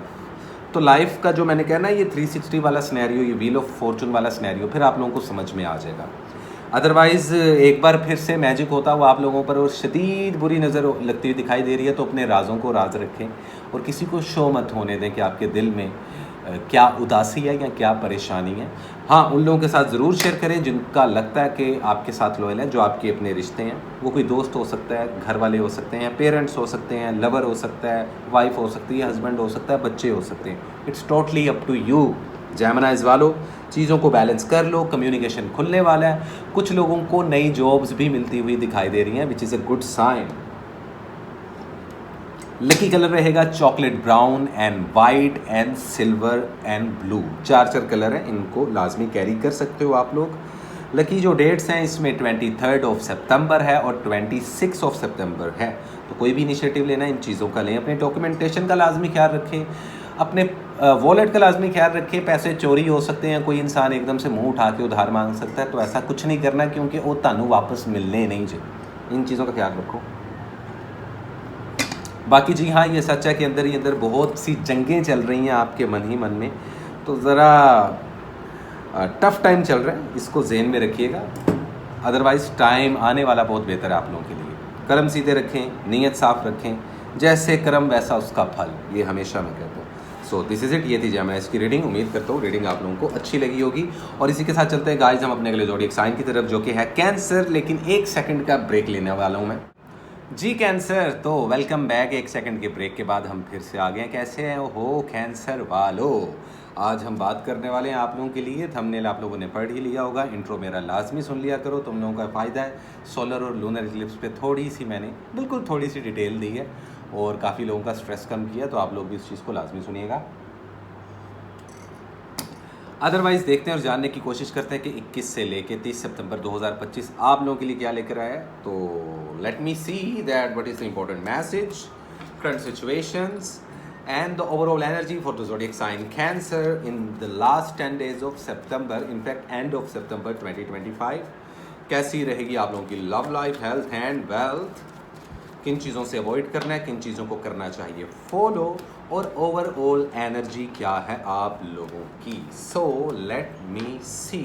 तो लाइफ का जो मैंने कहा ना ये 360 वाला सिनेरियो, ये व्हील ऑफ फॉर्चून वाला सिनेरियो फिर आप लोगों को समझ में आ जाएगा। अदरवाइज़ एक बार फिर से मैजिक होता हुआ आप लोगों पर और शदीद बुरी नज़र लगती हुई दिखाई दे रही है, तो अपने राज़ों को राज रखें और किसी को शो मत होने दें कि आपके दिल में क्या उदासी है या क्या परेशानी है। हाँ, उन लोगों के साथ ज़रूर शेयर करें जिनका लगता है कि आपके साथ लॉयल है, जो आपके अपने रिश्ते हैं। वो कोई दोस्त हो सकता है, घर वाले हो सकते हैं, पेरेंट्स हो सकते हैं, लवर हो सकता है, वाइफ हो सकती है, हस्बैंड हो सकता है, बच्चे हो सकते हैं। It's totally up to you. Geminis वालों, चीज़ों को बैलेंस कर लो। कम्युनिकेशन खुलने वाला है। कुछ लोगों को नई जॉब्स भी मिलती हुई दिखाई दे रही हैं, which is a good sign. Lucky colour रहेगा chocolate brown and white and silver and blue. 4 colour हैं, इनको लाजमी कैरी कर सकते हो आप लोग। लकी जो डेट्स हैं इसमें 23 ऑफ सितंबर है और 26 ऑफ सितंबर है। तो कोई भी इनिशिएटिव लेना इन चीज़ों का लें। अपने डॉक्यूमेंटेशन का लाजमी ख्याल रखें, अपने वॉलेट का लाजमी ख्याल रखें। पैसे चोरी हो सकते हैं, कोई इंसान एकदम से मुंह उठा के उधार मांग सकता है, तो ऐसा कुछ नहीं करना क्योंकि वो तानू वापस मिलने नहीं चाहिए। इन चीज़ों का ख्याल रखो। बाकी जी हाँ, ये सच है कि अंदर ही अंदर बहुत सी जंगें चल रही हैं आपके मन ही मन में, तो ज़रा टफ़ टाइम चल रहा है, इसको ज़हन में रखिएगा। अदरवाइज़ टाइम आने वाला बहुत बेहतर है आप लोगों के लिए। कर्म सीधे रखें, नीयत साफ़ रखें, जैसे कर्म वैसा उसका फल, ये हमेशा मैं कहता हूँ। So this is it. ये थी जेमिनीज की रीडिंग। उम्मीद करता हूँ रीडिंग आप लोगों को अच्छी लगी होगी। और इसी के साथ चलते हैं गाइस हम अपने अगले ज़ोडिएक साइन की तरफ, जो कि है कैंसर। लेकिन 1 सेकंड का ब्रेक लेने वाला हूँ मैं जी। कैंसर, तो वेलकम बैक। 1 सेकंड के ब्रेक के बाद हम फिर से आ गए। कैसे हैं हो कैंसर वालों? आज हम बात करने वाले हैं आप लोगों के लिए, थंबनेल आप लोगों ने पढ़ ही लिया होगा, इंट्रो मेरा लाजमी सुन लिया करो, तुम लोगों का फ़ायदा है। सोलर और लूनर इक्लिप्स पे थोड़ी सी मैंने बिल्कुल थोड़ी सी डिटेल दी है और काफ़ी लोगों का स्ट्रेस कम किया, तो आप लोग भी इस चीज़ को लाजमी सुनिएगा। अदरवाइज़ देखते हैं और जानने की कोशिश करते हैं कि 21 से लेके 30 सितंबर 2025 आप लोगों के लिए क्या लेकर आया है। तो late me see that what is the important message, current situations and the overall energy for the zodiac sign Cancer in the last 10 days of September, in fact end of September 2025। कैसी रहेगी आप लोगों की love life, health and wealth, किन चीज़ों से avoid करना है, किन चीज़ों को करना चाहिए फॉलो, और ओवरऑल एनर्जी क्या है आप लोगों की। सो लेट मी सी।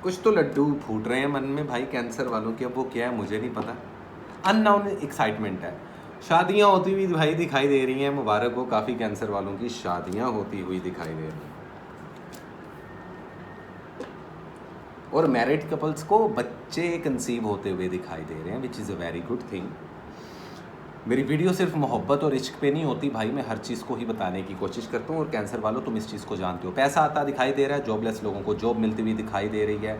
कुछ तो लड्डू फूट रहे हैं मन में भाई कैंसर वालों के, अब वो क्या है मुझे नहीं पता। अननाउन एक्साइटमेंट है। शादियां होती हुई भाई दिखाई दे रही हैं, मुबारक हो, काफ़ी कैंसर वालों की शादियां होती हुई दिखाई दे रही हैं। और मैरिड कपल्स को बच्चे कंसीव होते हुए दिखाई दे रहे हैं, which is a very good thing. मेरी वीडियो सिर्फ मोहब्बत और इश्क पे नहीं होती भाई, मैं हर चीज़ को ही बताने की कोशिश करता हूँ। और कैंसर वालों तुम इस चीज़ को जानते हो, पैसा आता दिखाई दे रहा है, जॉबलेस लोगों को जॉब मिलती हुई दिखाई दे रही है।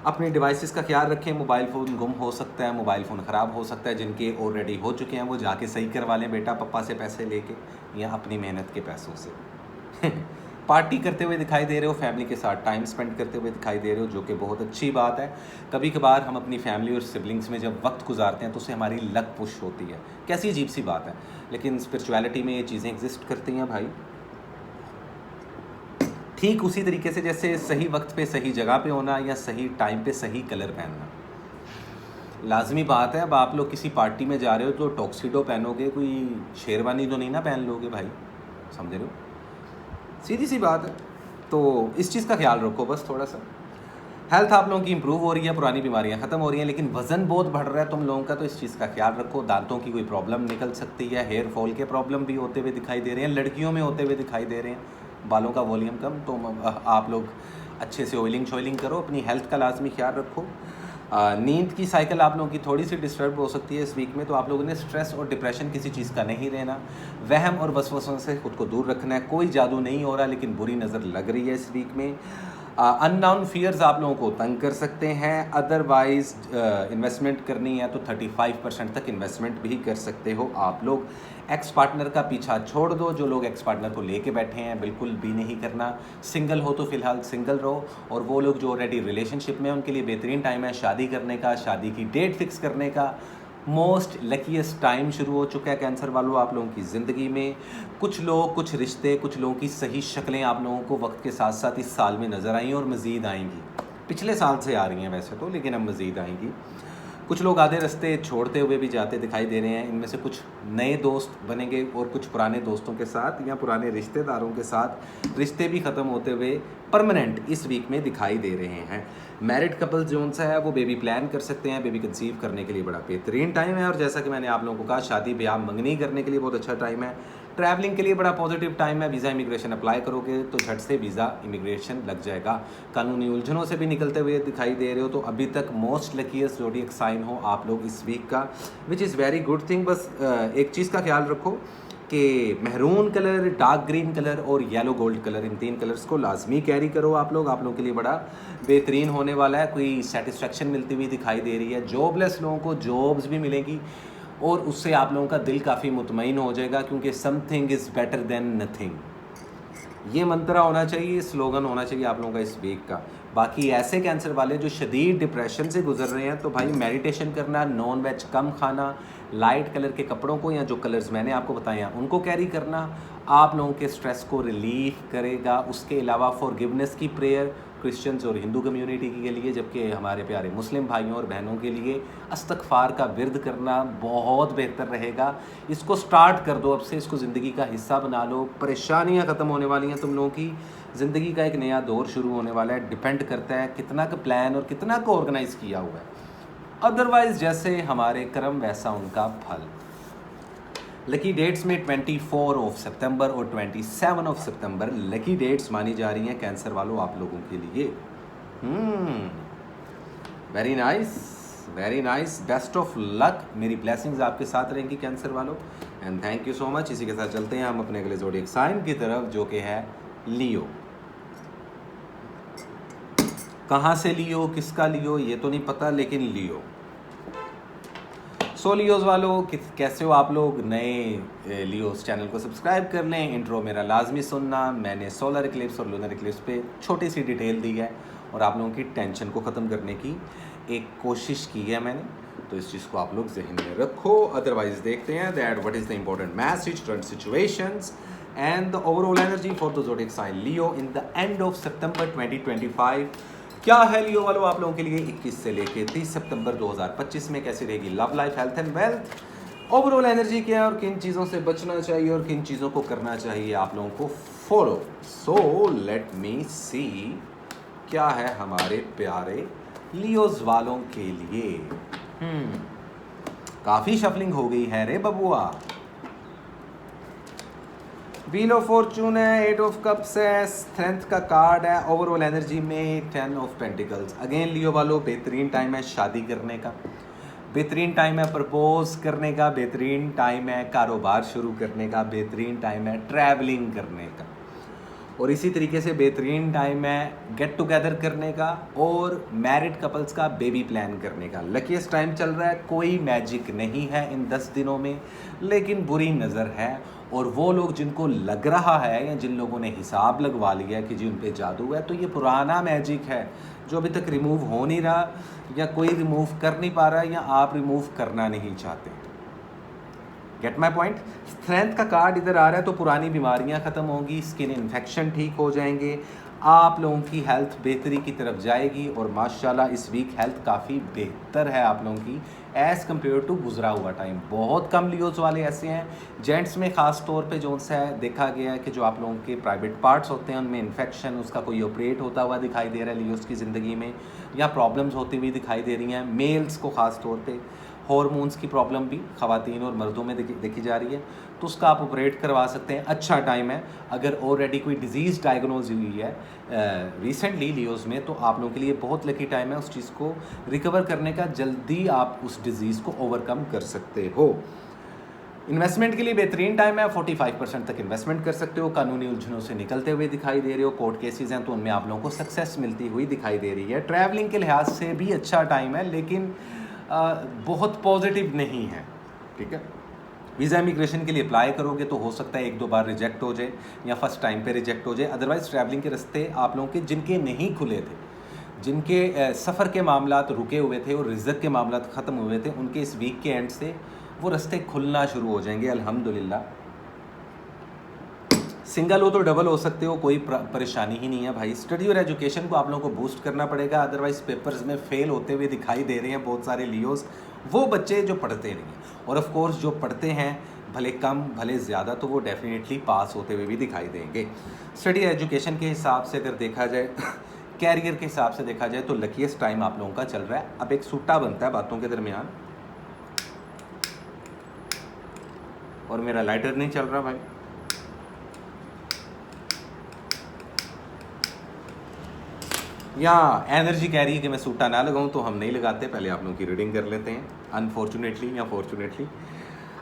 अपने डिवाइसेस का ख्याल रखें, मोबाइल फ़ोन गुम हो सकता है, मोबाइल फ़ोन ख़राब हो सकता है। जिनके ऑलरेडी हो चुके हैं वो जाके सही करवा लें बेटा पप्पा से पैसे लेके या अपनी मेहनत के पैसों से। पार्टी करते हुए दिखाई दे रहे हो, फैमिली के साथ टाइम स्पेंड करते हुए दिखाई दे रहे हो, जो कि बहुत अच्छी बात है। कभी कभार हम अपनी फैमिली और सिबलिंग्स में जब वक्त गुजारते हैं तो उससे हमारी लक पुश होती है। कैसी अजीब सी बात है, लेकिन स्पिरिचुअलिटी में ये चीज़ें एग्जिस्ट करती हैं भाई। ठीक उसी तरीके से जैसे सही वक्त पे सही जगह पे होना या सही टाइम पे सही कलर पहनना लाजमी बात है। अब आप लोग किसी पार्टी में जा रहे हो तो टॉक्सिडो पहनोगे, कोई शेरवानी तो नहीं ना पहन लोगे भाई, समझ रहे हो, सीधी सी बात है। तो इस चीज़ का ख्याल रखो बस थोड़ा सा। हेल्थ आप लोगों की इंप्रूव हो रही है, पुरानी बीमारियां ख़त्म हो रही हैं, लेकिन वज़न बहुत बढ़ रहा है तुम लोगों का, तो इस चीज़ का ख्याल रखो। दांतों की कोई प्रॉब्लम निकल सकती है, हेयर फॉल के प्रॉब्लम भी होते हुए दिखाई दे रहे हैं, लड़कियों में होते हुए दिखाई दे रहे हैं, बालों का वॉल्यूम कम। तो आप लोग अच्छे से ऑयलिंग शॉइलिंग करो, अपनी हेल्थ का लाजमी ख्याल रखो। नींद की साइकिल आप लोगों की थोड़ी सी डिस्टर्ब हो सकती है इस वीक में, तो आप लोगों ने स्ट्रेस और डिप्रेशन किसी चीज़ का नहीं लेना, वहम और वसवसों से खुद को दूर रखना है। कोई जादू नहीं हो रहा, लेकिन बुरी नज़र लग रही है इस वीक में। अननाउन फियर्स आप लोगों को तंग कर सकते हैं। अदरवाइज इन्वेस्टमेंट करनी है तो 35% तक इन्वेस्टमेंट भी कर सकते हो आप लोग। एक्स पार्टनर का पीछा छोड़ दो, जो लोग एक्स पार्टनर को लेके बैठे हैं बिल्कुल भी नहीं करना। सिंगल हो तो फ़िलहाल सिंगल रहो, और वो लोग जो ऑलरेडी रिलेशनशिप में हैं उनके लिए बेहतरीन टाइम है शादी करने का, शादी की डेट फिक्स करने का। मोस्ट लकीस्ट टाइम शुरू हो चुका है कैंसर वालों आप लोगों की ज़िंदगी में। कुछ लोग, कुछ रिश्ते, कुछ लोगों की सही शक्लें आप लोगों को वक्त के साथ साथ इस साल में नज़र आई और मज़ीद आएंगी। पिछले साल से आ रही हैं वैसे तो, लेकिन अब मज़ीद आएंगी। कुछ लोग आधे रास्ते छोड़ते हुए भी जाते दिखाई दे रहे हैं। इनमें से कुछ नए दोस्त बनेंगे और कुछ पुराने दोस्तों के साथ या पुराने रिश्तेदारों के साथ रिश्ते भी ख़त्म होते हुए परमानेंट इस वीक में दिखाई दे रहे हैं। मैरिड कपल जो सा है वो बेबी प्लान कर सकते हैं, बेबी कंसीव करने के लिए बड़ा बेहतरीन टाइम है। और जैसा कि मैंने आप लोगों को कहा, शादी ब्याह मंगनी करने के लिए बहुत अच्छा टाइम है। ट्रैवलिंग के लिए बड़ा पॉजिटिव टाइम है। वीज़ा इमिग्रेशन अप्लाई करोगे तो झट से वीज़ा इमिग्रेशन लग जाएगा। कानूनी उलझनों से भी निकलते हुए दिखाई दे रहे हो, तो अभी तक मोस्ट लकीस्ट ज़ोडिएक साइन हो आप लोग इस वीक का, which is very good thing. बस एक चीज़ का ख्याल रखो कि maroon colour, dark green colour और येलो गोल्ड कलर, इन 3 कलर्स को लाजमी कैरी करो आप लोगों के लिए बड़ा बेहतरीन होने वाला है। कोई सेटिस्फेक्शन मिलती हुई दिखाई दे रही है। जॉबलेस लोगों को जॉब्स भी मिलेगी और उससे आप लोगों का दिल काफ़ी मुतमईन हो जाएगा, क्योंकि something is better than nothing, ये मंत्रा होना चाहिए, स्लोगन होना चाहिए आप लोगों का इस वीक का। बाकी ऐसे कैंसर वाले जो शदीद डिप्रेशन से गुजर रहे हैं, तो भाई मेडिटेशन करना, नॉन वेज कम खाना, लाइट कलर के कपड़ों को या जो कलर्स मैंने आपको बताए हैं उनको कैरी करना आप लोगों के स्ट्रेस को रिलीफ करेगा। उसके अलावा फॉरगिवनेस की प्रेयर क्रिश्चियंस और हिंदू कम्युनिटी के लिए, जबकि हमारे प्यारे मुस्लिम भाइयों और बहनों के लिए इस्तग़फ़ार का विर्द करना बहुत बेहतर रहेगा। इसको स्टार्ट कर दो अब से, इसको ज़िंदगी का हिस्सा बना लो। परेशानियां ख़त्म होने वाली हैं तुम लोगों की, ज़िंदगी का एक नया दौर शुरू होने वाला है। डिपेंड करता है कितना का प्लान और कितना का ऑर्गेनाइज़ किया हुआ है। अदरवाइज़ जैसे हमारे कर्म वैसा उनका फल। लकी डेट्स में 24 सितंबर और 27 सितंबर लकी डेट्स मानी जा रही हैं कैंसर वालों आप लोगों के लिए। Very nice, very nice, best of luck. मेरी ब्लेसिंग्स आपके साथ रहेंगी कैंसर वालों, and thank you so much. इसी के साथ चलते हैं हम अपने अगले ज़ोडिएक साइन की तरफ, जो कि है लियो। कहाँ से लियो, किसका लियो, ये तो नहीं पता, लेकिन लियो। सो लियोज़ वालों, कैसे हो आप लोग? नए लियोज़ चैनल को सब्सक्राइब कर लें। इंट्रो मेरा लाजमी सुनना। मैंने सोलर इक्लिप्स और लूनर इक्लिप्स पे छोटी सी डिटेल दी है और आप लोगों की टेंशन को ख़त्म करने की एक कोशिश की है मैंने, तो इस चीज़ को आप लोग जहन में रखो। अदरवाइज देखते हैं that what is the important message, current situations and the overall energy for the zodiac sign Leo in the end of सितंबर 2025। क्या है लियो वालों आप लोगों के लिए 21 से लेके 30 सितंबर 2025 में कैसी रहेगी love life, health and wealth, overall energy क्या है और किन चीज़ों से बचना चाहिए और किन चीज़ों को करना चाहिए आप लोगों को follow. So let me see क्या है हमारे प्यारे लियोज वालों के लिए। काफ़ी शफलिंग हो गई है रे बबुआ। व्हील ऑफ फॉर्चून है, 8 ऑफ कप्स है, स्ट्रेंथ का कार्ड है, ओवरऑल एनर्जी में 10 ऑफ पेंटिकल्स। अगेन लियो वालों, बेहतरीन टाइम है शादी करने का, बेहतरीन टाइम है प्रपोज करने का, बेहतरीन टाइम है कारोबार शुरू करने का, बेहतरीन टाइम है ट्रैवलिंग करने का, और इसी तरीके से बेहतरीन टाइम है गेट टुगेदर करने का और मैरिड कपल्स का बेबी प्लान करने का। लकीस्ट टाइम चल रहा है। कोई मैजिक नहीं है इन 10 दिनों में, लेकिन बुरी नज़र है। और वो लोग जिनको लग रहा है या जिन लोगों ने हिसाब लगवा लिया है कि जी उन पे जादू है, तो ये पुराना मैजिक है जो अभी तक रिमूव हो नहीं रहा, या कोई रिमूव कर नहीं पा रहा, या आप रिमूव करना नहीं चाहते। Get my point. स्ट्रेंथ का कार्ड इधर आ रहा है, तो पुरानी बीमारियां ख़त्म होंगी, स्किन इन्फेक्शन ठीक हो जाएंगे, आप लोगों की हेल्थ बेहतरी की तरफ जाएगी और माशाल्लाह इस वीक हेल्थ काफ़ी बेहतर है आप लोगों की एज़ कम्पेयर टू गुजरा हुआ टाइम। बहुत कम लियोज़ वाले ऐसे हैं जेंट्स में ख़ास तौर पे जो सा है देखा गया है कि जो आप लोगों के प्राइवेट पार्ट्स होते हैं उनमें इन्फेक्शन उसका कोई ऑपरेट होता हुआ दिखाई दे रहा है लियोज़ की ज़िंदगी में, या प्रॉब्लम्स होती हुई दिखाई दे रही हैं। मेल्स को ख़ास तौर पे हॉर्मोन्स की प्रॉब्लम भी ख़वातीन और मर्दों में देखी जा रही है, तो उसका आप ऑपरेट करवा सकते हैं। अच्छा टाइम है। अगर ऑलरेडी कोई डिज़ीज़ डायग्नोज हुई है रिसेंटली लियोज़ में, तो आप लोगों के लिए बहुत लकी टाइम है उस चीज़ को रिकवर करने का। जल्दी आप उस डिज़ीज़ को ओवरकम कर सकते हो। इन्वेस्टमेंट के लिए बेहतरीन टाइम है। 45% तक इन्वेस्टमेंट कर सकते हो। कानूनी उलझनों से निकलते हुए दिखाई दे रहे हो। कोर्ट केसेस हैं तो उनमें आप लोगों को सक्सेस मिलती हुई दिखाई दे रही है। ट्रैवलिंग के लिहाज से भी अच्छा टाइम है, लेकिन बहुत पॉजिटिव नहीं है। ठीक है, वीज़ा इमिग्रेशन के लिए अप्लाई करोगे तो हो सकता है 1-2 बार रिजेक्ट हो जाए या फर्स्ट टाइम पे रिजेक्ट हो जाए। अदरवाइज़ ट्रैवलिंग के रास्ते आप लोगों के जिनके नहीं खुले थे, जिनके सफ़र के मामलात रुके हुए थे और रिज़्क के मामलात ख़त्म हुए थे, उनके इस वीक के एंड से वो रास्ते खुलना शुरू हो जाएंगे अल्हम्दुलिल्लाह। सिंगल हो तो डबल हो सकते हो, कोई परेशानी ही नहीं है भाई। स्टडी और एजुकेशन को आप लोगों को बूस्ट करना पड़ेगा, अदरवाइज़ पेपर्स में फेल होते हुए दिखाई दे रहे हैं बहुत सारे लियोज़, वो बच्चे जो पढ़ते नहीं हैं। और ऑफ कोर्स जो पढ़ते हैं भले कम भले ज़्यादा, तो वो डेफिनेटली पास होते हुए भी दिखाई देंगे। स्टडी एजुकेशन के हिसाब से अगर देखा जाए कैरियर के हिसाब से देखा जाए तो लकीस्ट टाइम आप लोगों का चल रहा है। अब एक सूटा बनता है बातों के दरमियान, और मेरा लाइटर नहीं चल रहा भाई। या एनर्जी कह रही है कि मैं सूटा ना लगाऊं, तो हम नहीं लगाते। पहले आप लोगों की रीडिंग कर लेते हैं, अनफॉर्चुनेटली या फॉर्चुनेटली।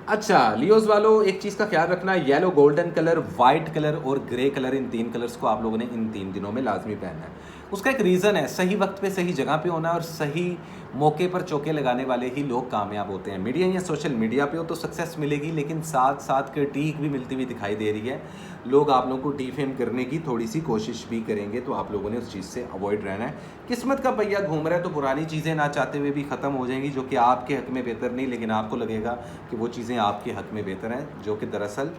अच्छा लियोज़ वालों, एक चीज़ का ख्याल रखना, yellow, golden colour, white colour और ग्रे कलर, इन 3 कलर्स को आप लोगों ने इन 3 दिनों में लाजमी पहनना है। उसका एक रीज़न है, सही वक्त पे सही जगह पे होना और सही मौके पर चौके लगाने वाले ही लोग कामयाब होते हैं। मीडिया या सोशल मीडिया पे हो तो सक्सेस मिलेगी, लेकिन साथ साथ क्रिटिक भी मिलती हुई दिखाई दे रही है। लोग आप लोगों को डिफेम करने की थोड़ी सी कोशिश भी करेंगे, तो आप लोगों ने उस चीज़ से अवॉइड रहना है। किस्मत का पहिया घूम रहा है तो पुरानी चीज़ें ना चाहते हुए भी ख़त्म हो जाएंगी, जो कि आपके हक़ में बेहतर नहीं, लेकिन आपको लगेगा कि वो चीज़ें आपके हक़ में बेहतर हैं, जो कि दरअसल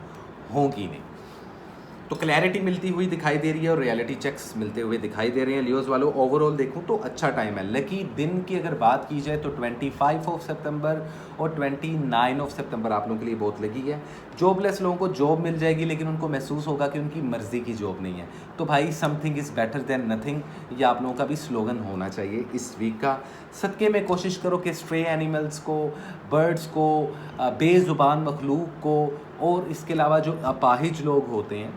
होंगी नहीं। तो क्लैरिटी मिलती हुई दिखाई दे रही है और रियलिटी चेक्स मिलते हुए दिखाई दे रहे हैं। लियोज़ वालों, ओवरऑल देखूं तो अच्छा टाइम है। लकी दिन की अगर बात की जाए तो 25 सितंबर और 29 सितंबर आप लोगों के लिए बहुत लगी है। जॉबलेस लोगों को जॉब मिल जाएगी, लेकिन उनको महसूस होगा कि उनकी मर्ज़ी की जॉब नहीं है। तो भाई something is better than nothing, ये आप लोगों का भी स्लोगन होना चाहिए इस वीक का। सदक़े में कोशिश करो कि स्ट्रे एनिमल्स को, बर्ड्स को, बेज़ुबान मखलूक को, और इसके अलावा जो अपाहिज लोग होते हैं,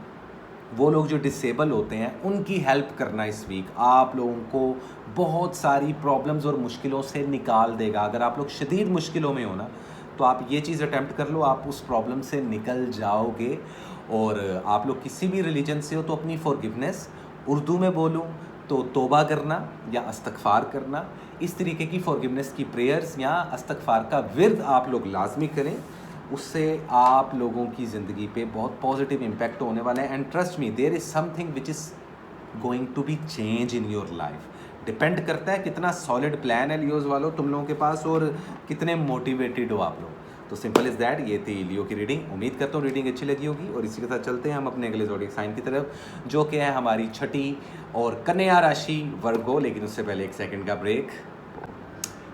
वो लोग जो डिसेबल होते हैं, उनकी हेल्प करना इस वीक आप लोगों को बहुत सारी प्रॉब्लम्स और मुश्किलों से निकाल देगा। अगर आप लोग शदीद मुश्किलों में हो ना, तो आप ये चीज़ अटेम्प्ट कर लो, आप उस प्रॉब्लम से निकल जाओगे। और आप लोग किसी भी रिलीजन से हो तो अपनी फॉरगिवनेस, उर्दू में बोलूँ तो तौबा करना या इस्तग़फ़ार करना, इस तरीके की फॉरगिवनेस की प्रेयर्स या इस्तग़फ़ार का विर्द आप लोग लाजमी करें। उससे आप लोगों की ज़िंदगी पे बहुत पॉजिटिव इम्पैक्ट होने वाला है। And trust me, there is something which is going to be change in your life. Depend करता है कितना सॉलिड प्लान है लियोज़ वालों तुम लोगों के पास, और कितने मोटिवेटेड हो आप लोग। तो सिंपल इज़ दैट, ये थी लियो की रीडिंग। उम्मीद करता हूँ रीडिंग अच्छी लगी होगी। और इसी के साथ चलते हैं हम अपने अगले ज़ोडिएक साइन की तरफ, जो कि है हमारी छठी और कन्या राशि वर्गो। लेकिन उससे पहले एक सेकंड का ब्रेक।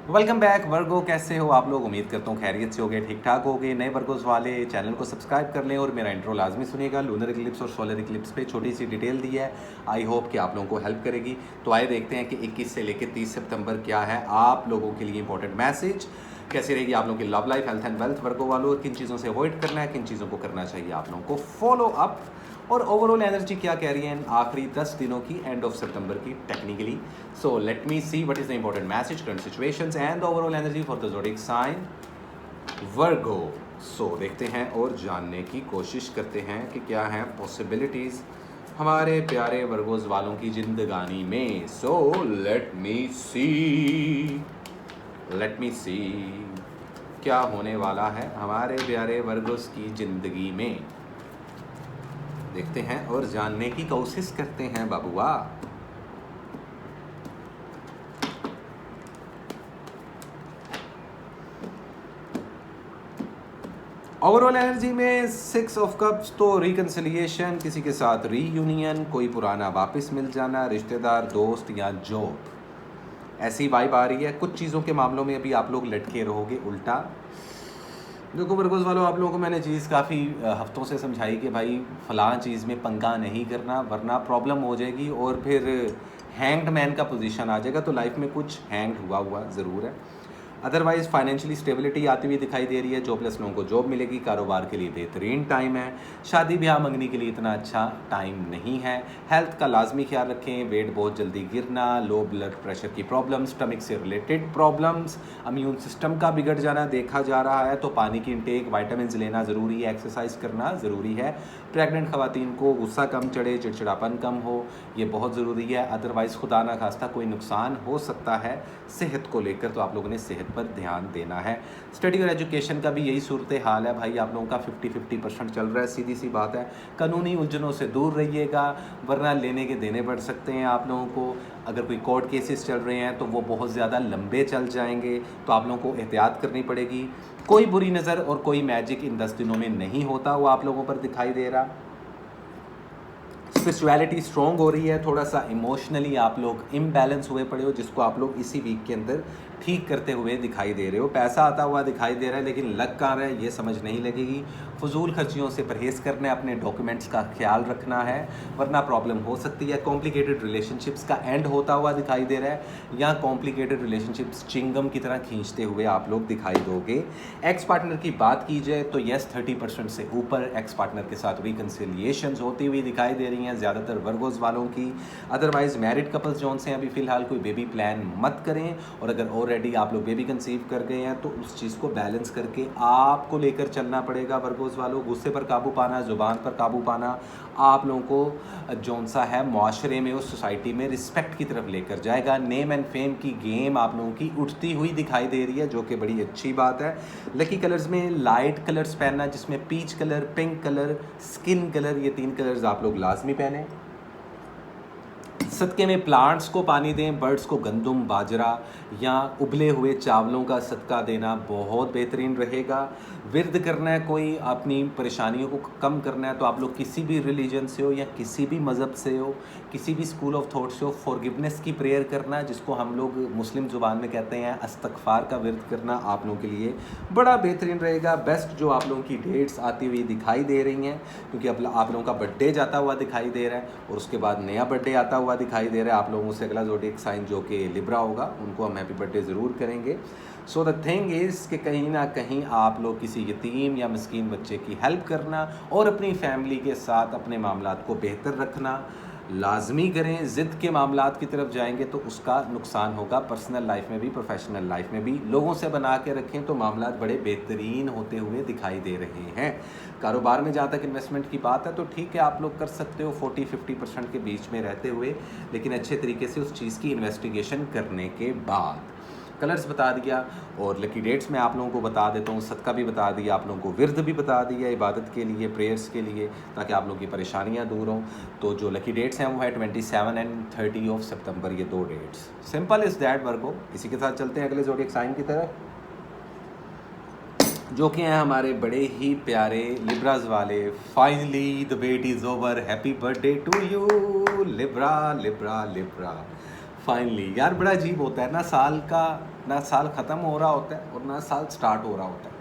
वेलकम बैक वर्गो, कैसे हो आप लोग? उम्मीद करता हूँ खैरियत से हो गए, ठीक ठाक हो गए। नए वर्गोस वाले चैनल को सब्सक्राइब कर लें और मेरा इंट्रो लाजमी सुनिएगा। लूनर इक्लिप्स और सोलर इक्लिप्स पे छोटी सी डिटेल दी है, आई होप कि आप लोगों को हेल्प करेगी। तो आइए देखते हैं कि 21 से लेकर 30 सितंबर क्या है आप लोगों के लिए इंपॉर्टेंट मैसेज। कैसी रहेगी आप लोगों की love life, health and wealth Virgo वालों, किन चीज़ों से अवॉइड करना है, किन चीज़ों को करना चाहिए आप लोगों को फॉलो अप, और ओवरऑल एनर्जी क्या कह रही है आखिरी 10 दिनों की, एंड ऑफ सितंबर की technically. So let me see what is the important message, current situations and overall energy for the zodiac sign Virgo. So देखते हैं और जानने की कोशिश करते हैं कि क्या है पॉसिबिलिटीज़ हमारे प्यारे वर्गोज वालों की जिंदगानी में। सो लेट मी सी क्या होने वाला है हमारे प्यारे वर्गोज की ज़िंदगी में। देखते हैं और जानने की कोशिश करते हैं बाबूआ। ओवरऑल एनर्जी में 6 ऑफ कप्स, तो रिकन्सिलिएशन, किसी के साथ रीयूनियन, कोई पुराना वापस मिल जाना, रिश्तेदार, दोस्त या जॉब, ऐसी वाइब आ रही है। कुछ चीज़ों के मामलों में अभी आप लोग लटके रहोगे उल्टा। देखो वर्गोस वालों, आप लोगों को मैंने चीज़ काफ़ी हफ्तों से समझाई कि भाई फ़लाँ चीज़ में पंगा नहीं करना, वरना प्रॉब्लम हो जाएगी और फिर हैंग्ड मैन का पोजीशन आ जाएगा। तो लाइफ में कुछ हैंग्ड हुआ ज़रूर है। अदरवाइज़ फाइनेंशियली स्टेबिलिटी आती हुई दिखाई दे रही है। जॉबलेस लोगों को जॉब मिलेगी, कारोबार के लिए बेहतरीन टाइम है। शादी ब्याह मंगनी के लिए इतना अच्छा टाइम नहीं है। हेल्थ का लाजमी ख्याल रखें, वेट बहुत जल्दी गिरना, लो ब्लड प्रेशर की प्रॉब्लम्स, स्टमक से रिलेटेड प्रॉब्लम्स, इम्यून सिस्टम का बिगड़ जाना देखा जा रहा है। तो पानी की इंटेक, वाइटामिन लेना ज़रूरी है, एक्सरसाइज करना ज़रूरी है। प्रेग्नेंट ख़वातीन को गुस्सा कम चढ़े, चिड़चिड़ापन कम हो, ये बहुत ज़रूरी है। अदरवाइज़ खुदा ना खास्ता कोई नुकसान हो सकता है सेहत को लेकर, तो आप लोगों ने सेहत पर ध्यान देना है। स्टडी और एजुकेशन का भी यही सूरत हाल है भाई, आप लोगों का 50-50% चल रहा है। सीधी सी बात है, कानूनी उलझनों से दूर रहिएगा, वरना लेने के देने पड़ सकते हैं आप लोगों को। अगर कोई कोर्ट केसेस चल रहे हैं तो वो बहुत ज़्यादा लंबे चल जाएंगे, तो आप लोगों को एहतियात करनी पड़ेगी। कोई बुरी नज़र और कोई मैजिक इन 10 दिनों में नहीं होता, वो आप लोगों पर दिखाई दे रहा। स्पिरिचुअलिटी स्ट्रॉन्ग हो रही है। थोड़ा सा इमोशनली आप लोग इम्बैलेंस हुए पड़े हो, जिसको आप लोग इसी वीक के अंदर ठीक करते हुए दिखाई दे रहे हो। पैसा आता हुआ दिखाई दे रहा है, लेकिन लग कहाँ रहा है ये समझ नहीं लगेगी। फजूल खर्चियों से परहेज़ करना है, अपने डॉक्यूमेंट्स का ख्याल रखना है, वरना प्रॉब्लम हो सकती है। कॉम्प्लिकेटेड रिलेशनशिप्स का एंड होता हुआ दिखाई दे रहा है, या कॉम्प्लिकेटेड रिलेशनशिप्स चिंगम की तरह खींचते हुए आप लोग दिखाई दोगे। एक्स पार्टनर की बात की जाए तो येस 30% से ऊपर एक्स पार्टनर के साथ रिकन्सिलिएशंस होती हुई दिखाई दे रही हैं, ज़्यादातर वर्गोस वालों की। अदरवाइज़ मैरिड कपल्स जो से अभी फ़िलहाल कोई बेबी प्लान मत करें, और अगर ऑलरेडी आप लोग बेबी कंसीव कर गए हैं तो उस चीज़ को बैलेंस करके आपको लेकर चलना पड़ेगा। वर्गोस वालों, गुस्से पर काबू पाना, ज़ुबान पर काबू पाना आप लोगों को जौन सा है माशरे में, उस सोसाइटी में रिस्पेक्ट की तरफ लेकर जाएगा। नेम एंड फेम की गेम आप लोगों की उठती हुई दिखाई दे रही है, जो कि बड़ी अच्छी बात है। लकी कलर्स में लाइट कलर्स पहनना, जिसमें peach colour, pink colour, skin colour, ये 3 कलर्स आप लोग लाजमी पहने। सदक़े में प्लांट्स को पानी दें, बर्ड्स को गंदम, बाजरा या उबले हुए चावलों का सदका देना बहुत बेहतरीन रहेगा। विर्द करना है, कोई अपनी परेशानियों को कम करना है, तो आप लोग किसी भी रिलीजन से हो या किसी भी मज़हब से हो, किसी भी स्कूल ऑफ थॉट से हो, फॉरगिवनेस की प्रेयर करना, जिसको हम लोग मुस्लिम ज़ुबान में कहते हैं अस्तगफार का विर्द करना, आप लोगों के लिए बड़ा बेहतरीन रहेगा। बेस्ट जो आप लोगों की डेट्स आती हुई दिखाई दे रही हैं, क्योंकि अब आप लोगों का बर्थडे जाता हुआ दिखाई दे रहा है, और उसके बाद नया बर्थडे आता हुआ दिखाई दे रहा है। आप लोगों से अगला ज़ोडिएक साइन जो कि लिब्रा होगा, उनको हम हैप्पी बर्थडे ज़रूर करेंगे। सो द थिंग इज़ कि कहीं ना कहीं आप लोग किसी यतीम या मिस्कीन बच्चे की हेल्प करना और अपनी फैमिली के साथ अपने मामलात को बेहतर रखना लाजमी करें। ज़िद के मामलात की तरफ जाएंगे तो उसका नुकसान होगा, पर्सनल लाइफ में भी, प्रोफेशनल लाइफ में भी। लोगों से बना के रखें तो मामलात बड़े बेहतरीन होते हुए दिखाई दे रहे हैं। कारोबार में जहाँ तक इन्वेस्टमेंट की बात है तो ठीक है, आप लोग कर सकते हो 40-50% के बीच में रहते हुए, लेकिन अच्छे तरीके से उस चीज़ की इन्वेस्टिगेशन करने के बाद। कलर्स बता दिया, और लकी डेट्स मैं आप लोगों को बता देता हूँ, सदका भी बता दिया, आप लोगों को विर्द भी बता दिया इबादत के लिए, प्रेयर्स के लिए, ताकि आप लोगों की परेशानियाँ दूर हों। तो जो लकी डेट्स हैं वो है 27 एंड 30 ऑफ सितंबर, ये 2 डेट्स। सिंपल इज़ दैट वर्गो। इसी के साथ चलते हैं अगले ज़ोडिएक साइन की तरफ, जो कि हैं हमारे बड़े ही प्यारे लिब्राज वाले। Finally the wait is over, happy birthday to you Libra Libra Libra. Finally यार, बड़ा अजीब होता है ना, साल का ना साल ख़त्म हो रहा होता है और ना साल स्टार्ट हो रहा होता है,